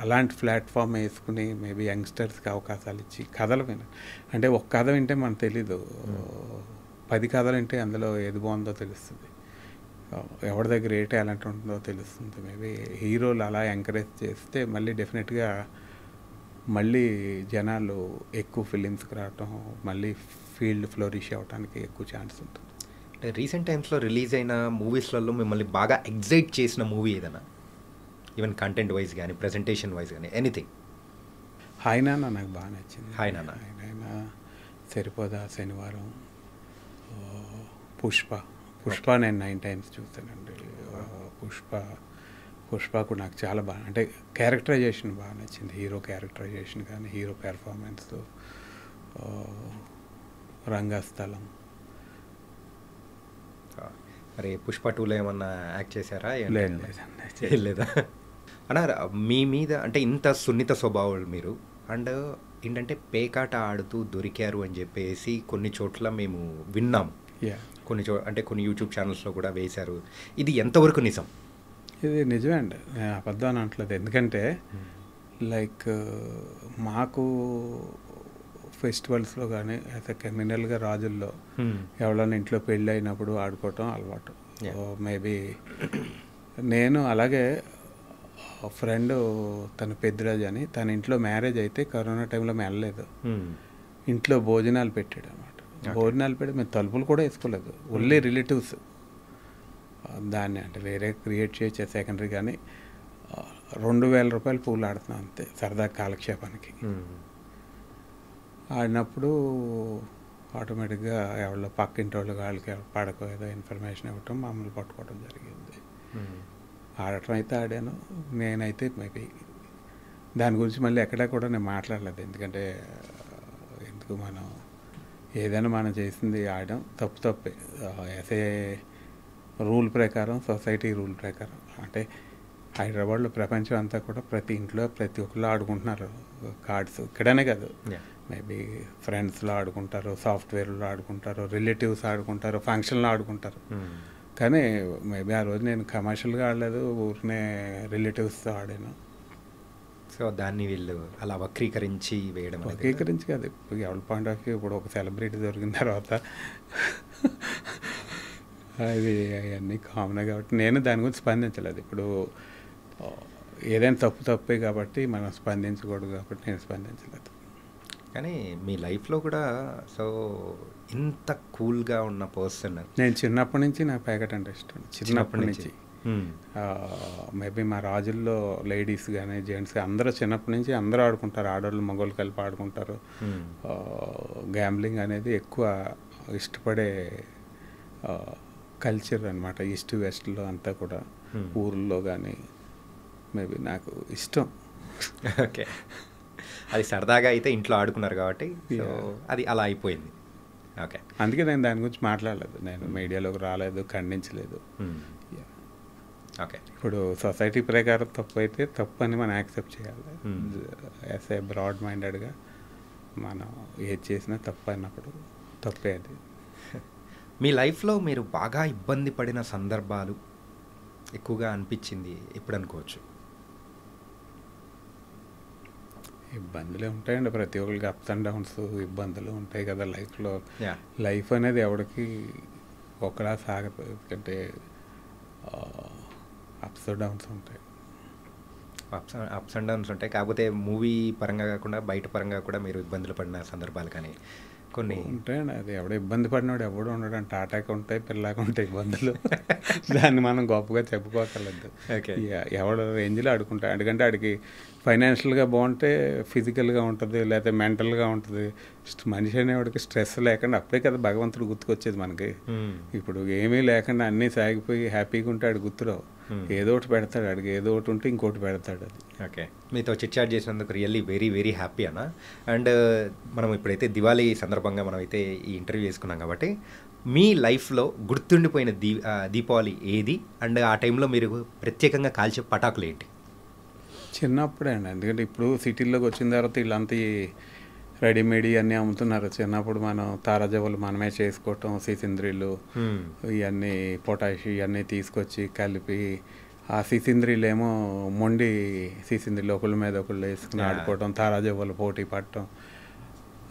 అలాంటి ప్లాట్ఫామ్ వేసుకుని మేబీ యంగ్స్టర్స్కి అవకాశాలు ఇచ్చి కథలు అంటే ఒక కథ వింటే మనకు తెలీదు, 10 కథలు వింటే అందులో ఏది బాగుందో తెలుస్తుంది, ఎవరి దగ్గర ఏ టాలెంట్ ఉంటుందో తెలుస్తుంది. మేబీ హీరోలు అలా ఎంకరేజ్ చేస్తే మళ్ళీ డెఫినెట్గా మళ్ళీ జనాలు ఎక్కువ ఫిలిమ్స్కి రావటం, మళ్ళీ ఫీల్డ్ ఫ్లోరిష్ అవ్వడానికి ఎక్కువ ఛాన్స్ ఉంటుంది. అంటే రీసెంట్ టైమ్స్లో రిలీజ్ అయిన మూవీస్లలో మిమ్మల్ని బాగా ఎగ్జైట్ చేసిన మూవీ ఏదైనా, ఈవెన్ కంటెంట్ వైజ్ కానీ ప్రజెంటేషన్ వైజ్ కానీ ఎనీథింగ్? హాయ్ నాన్న నాకు బాగా నచ్చింది. హాయ్ నాన్న, సరిపోదా, శనివారం, పుష్ప నేను 9 times చూస్తానండి. పుష్ప కూడా నాకు చాలా బాగా, అంటే క్యారెక్టరైజేషన్ బాగా నచ్చింది. హీరో క్యారెక్టరైజేషన్ కానీ, హీరో పెర్ఫార్మెన్స్, రంగస్థలం. మరి పుష్ప 2లో ఏమన్నా యాక్ట్ చేశారా? లేదండి. లేదా అన్నారు మీ మీద, అంటే ఇంత సున్నిత స్వభావాలు మీరు, అండ్ ఏంటంటే పేకాట ఆడుతూ దొరికారు అని చెప్పేసి కొన్ని చోట్ల మేము విన్నాము. అంటే కొన్ని యూట్యూబ్ ఛానల్స్లో కూడా వేశారు. ఇది ఎంతవరకు నిజం? ఇది నిజమే అండి, నేను అబద్ధం అనట్లేదు. ఎందుకంటే లైక్ మాకు ఫెస్టివల్స్లో కానీ యాజ్ ఎ క్రిమినల్గా రాజుల్లో ఎవరైనా ఇంట్లో పెళ్ళి అయినప్పుడు ఆడుకోవటం అలవాటు. మేబీ నేను అలాగే ఫ్రెండ్ తన పెద్దిరాజు అని తన ఇంట్లో మ్యారేజ్ అయితే కరోనా టైంలో మేము వెళ్ళలేదు. ఇంట్లో భోజనాలు పెట్టాడు అనమాట. భోజనాలు పెట్టి మేము తలుపులు కూడా వేసుకోలేదు, ఓన్లీ రిలేటివ్స్. దాన్ని అంటే వేరే క్రియేట్ చేసే సెకండరీ కానీ 2,000 రూపాయలు పూలు ఆడుతున్నాం అంతే సరదా కాలక్షేపానికి. ఆడినప్పుడు ఆటోమేటిక్గా ఎవరో పక్కింటి వాళ్ళు వాళ్ళకి పడకో ఏదో ఇన్ఫర్మేషన్ ఇవ్వటం మమ్మల్ని పట్టుకోవడం జరిగింది. ఆడటం అయితే ఆడాను. నేనైతే మేబీ దాని గురించి మళ్ళీ ఎక్కడా కూడా నేను మాట్లాడలేదు. ఎందుకంటే ఎందుకు మనం ఏదైనా మనం చేసింది ఆడడం తప్పే. యాసే రూల్ ప్రకారం, సొసైటీ రూల్ ప్రకారం అంటే హైదరాబాద్లో ప్రపంచం అంతా కూడా ప్రతి ఇంట్లో ప్రతి ఒక్కళ్ళు ఆడుకుంటున్నారు కార్డ్స్. ఇక్కడనే కాదు, మేబీ ఫ్రెండ్స్లో ఆడుకుంటారు, సాఫ్ట్వేర్లో ఆడుకుంటారు, రిలేటివ్స్ ఆడుకుంటారు, ఫంక్షన్లో ఆడుకుంటారు. కానీ మేబీ ఆ రోజు నేను కమర్షియల్గా ఆడలేదు, ఊరినే రిలేటివ్స్తో ఆడాను. సో దాన్ని వీళ్ళు అలా వక్రీకరించి వేయడం. వక్రీకరించి కాదు, ఇప్పుడు ఎవరి పాయింట్ ఆఫ్ వ్యూ ఇప్పుడు ఒక సెలబ్రిటీ దొరికిన తర్వాత అది అవన్నీ కామన్ కాబట్టి నేను దాని గురించి స్పందించలేదు. ఇప్పుడు ఏదైనా తప్పే కాబట్టి మనం స్పందించకూడదు కాబట్టి నేను స్పందించలేదు. కానీ మీ లైఫ్లో కూడా సో ఇంత కూల్గా ఉన్న పర్సన్ నేను చిన్నప్పటి నుంచి నాకు ప్యాకెట్ అంటే ఇష్టం. చిన్నప్పటి నుంచి మేబీ మా రాజుల్లో లేడీస్ కానీ జెంట్స్ అందరూ చిన్నప్పటి నుంచి అందరూ ఆడుకుంటారు. ఆడవాళ్ళు మగవాళ్ళు కలిపి ఆడుకుంటారు. గ్యాంబ్లింగ్ అనేది ఎక్కువ ఇష్టపడే కల్చర్ అనమాట ఈస్ట్ వెస్ట్లో అంతా కూడా. ఊర్లో కానీ మేబీ నాకు ఇష్టం. ఓకే, అది సరదాగా అయితే ఇంట్లో ఆడుకున్నారు కాబట్టి అది అలా అయిపోయింది. ఓకే, అందుకే నేను దాని గురించి మాట్లాడలేదు, నేను మీడియాలోకి రాలేదు, ఖండించలేదు. ఓకే, ఇప్పుడు సొసైటీ ప్రకారం తప్పు అయితే తప్పు అని మనం యాక్సెప్ట్ చేయాలి. యాజ్ ఏ బ్రాడ్ మైండెడ్గా మనం ఏది చేసినా తప్పు అన్నప్పుడు తప్పే అది. మీ లైఫ్లో మీరు బాగా ఇబ్బంది పడిన సందర్భాలు ఎక్కువగా అనిపించింది ఎప్పుడు అనుకోవచ్చు? ఇబ్బందులే ఉంటాయండి, ప్రతి ఒక్కరికి అప్స్ అండ్ డౌన్స్ ఇబ్బందులు ఉంటాయి కదా లైఫ్లో. లైఫ్ అనేది ఎవరికి ఒకలా సాగదు, ఎందుకంటే అప్స్ డౌన్స్ ఉంటాయి. అప్స్ అండ్ డౌన్స్ ఉంటాయి. కాకపోతే మూవీ పరంగా కాకుండా బయట పరంగా కూడా మీరు ఇబ్బందులు పడిన సందర్భాలు కానీ కొన్ని ఉంటాయండి. అది ఎవడో ఇబ్బంది పడినాడు ఎవడో ఉండడు అంటే టాటాకి ఉంటాయి, పిల్లకి ఉంటాయి ఇబ్బందులు. దాన్ని మనం గొప్పగా చెప్పుకోగలదు. ఎవడ రేంజ్లో ఆడుకుంటాడు, ఎందుకంటే ఆడికి ఫైనాన్షియల్గా బాగుంటే ఫిజికల్గా ఉంటుంది, లేకపోతే మెంటల్గా ఉంటుంది. మనిషి అనేవాడికి స్ట్రెస్ లేకుండా అప్పుడే కదా భగవంతుడు గుర్తుకొచ్చేది మనకి. ఇప్పుడు ఏమీ లేకుండా అన్నీ సాగిపోయి హ్యాపీగా ఉంటే ఆడు గుర్తురావు. ఏదో ఒకటి పెడతాడు, ఆడికి ఏదో ఒకటి ఉంటే ఇంకోటి పెడతాడు. అది ఓకే, మీతో చిట్ చాట్ చేసినందుకు రియల్లీ వెరీ వెరీ హ్యాపీ అన్న. అండ్ మనం ఇప్పుడైతే దివాళీ సందర్భంగా మనం అయితే ఈ ఇంటర్వ్యూ చేసుకున్నాం కాబట్టి మీ లైఫ్లో గుర్తుండిపోయిన దీపావళి ఏది? అండ్ ఆ టైంలో మీరు ప్రత్యేకంగా కాల్చే పటాకులు ఏంటి? చిన్నప్పుడే అండి, ఎందుకంటే ఇప్పుడు సిటీల్లోకి వచ్చిన తర్వాత వీళ్ళంతా రెడీమేడ్ అన్నీ అమ్ముతున్నారు. చిన్నప్పుడు మనం తారాజవ్వలు మనమే చేసుకోవటం, సీసింద్రీలు ఇవన్నీ పొటాష్ ఇవన్నీ తీసుకొచ్చి కలిపి ఆ సీసింద్రీలు ఏమో మొండి సీసింద్రీలు ఒకళ్ళ మీద ఒకళ్ళు వేసుకుని ఆడుకోవటం, తారాజవ్వలు పోటీ పడటం.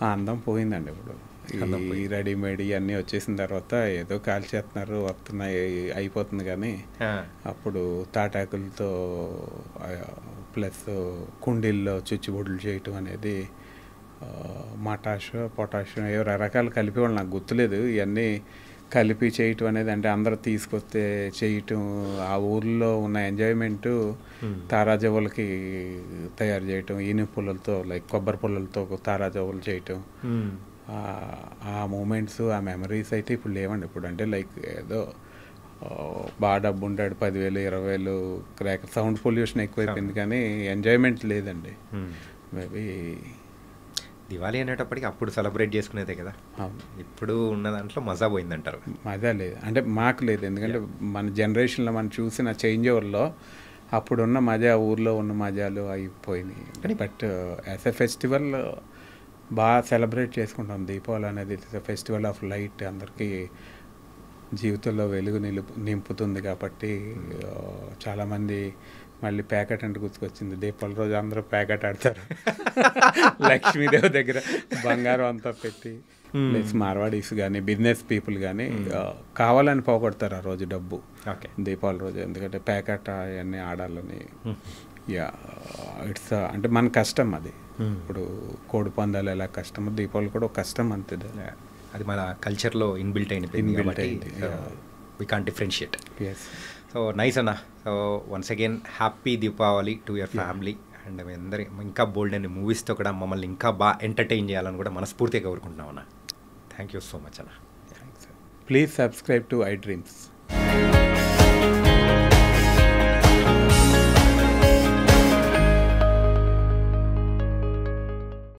ఆ అందం పోయిందండి. ఇప్పుడు ఈ రెడీమేడ్ ఇవన్నీ వచ్చేసిన తర్వాత ఏదో కాల్చేస్తున్నారు, వస్తున్నాయి, అయిపోతుంది. కానీ అప్పుడు తాటాకులతో ప్లస్ కుండీల్లో చుచ్చుబొడ్లు చేయటం అనేది పొటాషియం ఏవో రకరకాలు కలిపి వాళ్ళు నాకు గుర్తులేదు. ఇవన్నీ కలిపి చేయటం అనేది అంటే అందరూ తీసుకొస్తే చేయటం, ఆ ఊర్లో ఉన్న ఎంజాయ్మెంటు తారాజవ్వలకి తయారు చేయటం, ఈనె పుల్లలతో లైక్ కొబ్బరి పుల్లలతో తారాజవ్వలు చేయటం, ఆ మూమెంట్స్ ఆ మెమరీస్ అయితే ఇప్పుడు లేవండి. ఇప్పుడు అంటే లైక్ ఏదో బాగా డబ్బు ఉంటాడు, 10,000 20,000 క్రాకర్, సౌండ్ పొల్యూషన్ ఎక్కువైపోయింది కానీ ఎంజాయ్మెంట్ లేదండి. మేబీ దివాళీ అనేటప్పటికి అప్పుడు సెలబ్రేట్ చేసుకునేదే కదా, ఇప్పుడు ఉన్న దాంట్లో మజా పోయిందంటారు. మజా లేదు అంటే మాకు లేదు, ఎందుకంటే మన జనరేషన్లో మనం చూసిన చేంజ్ ఓవర్లో అప్పుడున్న మజా, ఊర్లో ఉన్న మజాలు అయిపోయినాయి. కానీ బట్ యాజ్ ఎ ఫెస్టివల్ బాగా సెలబ్రేట్ చేసుకుంటాం. దీపావళి అనేది it's a festival of light, అందరికీ జీవితంలో వెలుగు నింపుతుంది కాబట్టి చాలామంది మళ్ళీ ప్యాకెట్ అంటే గుర్తుకొచ్చింది. దీపావళి రోజు అందరూ ప్యాకెట్ ఆడతారు లక్ష్మీదేవి దగ్గర బంగారం అంతా పెట్టి. ప్లస్ మార్వాడీస్ కానీ బిజినెస్ పీపుల్ కానీ కావాలని పోగొడతారు ఆ రోజు డబ్బు దీపావళి రోజు. ఎందుకంటే ప్యాకెట్ అవన్నీ ఆడాలని. యా ఇట్స్ అంటే మన కష్టం అది. ఇప్పుడు కోడి పందాలు ఎలా కష్టమో దీపావళి కూడా ఒక కష్టం అంతే. అది మన కల్చర్లో ఇన్బిల్ట్ అయింది. We can't differentiate. So nice అన్న. So once again happy Deepavali to your family. And మీ అందరి ఇంకా బోల్డ్ అండ్ మూవీస్తో కూడా మమ్మల్ని ఇంకా బాగా ఎంటర్టైన్ చేయాలని కూడా మనస్ఫూర్తిగా కోరుకుంటున్నాం అన్న. థ్యాంక్ యూ సో మచ్ అన్న. Please subscribe to iDreams.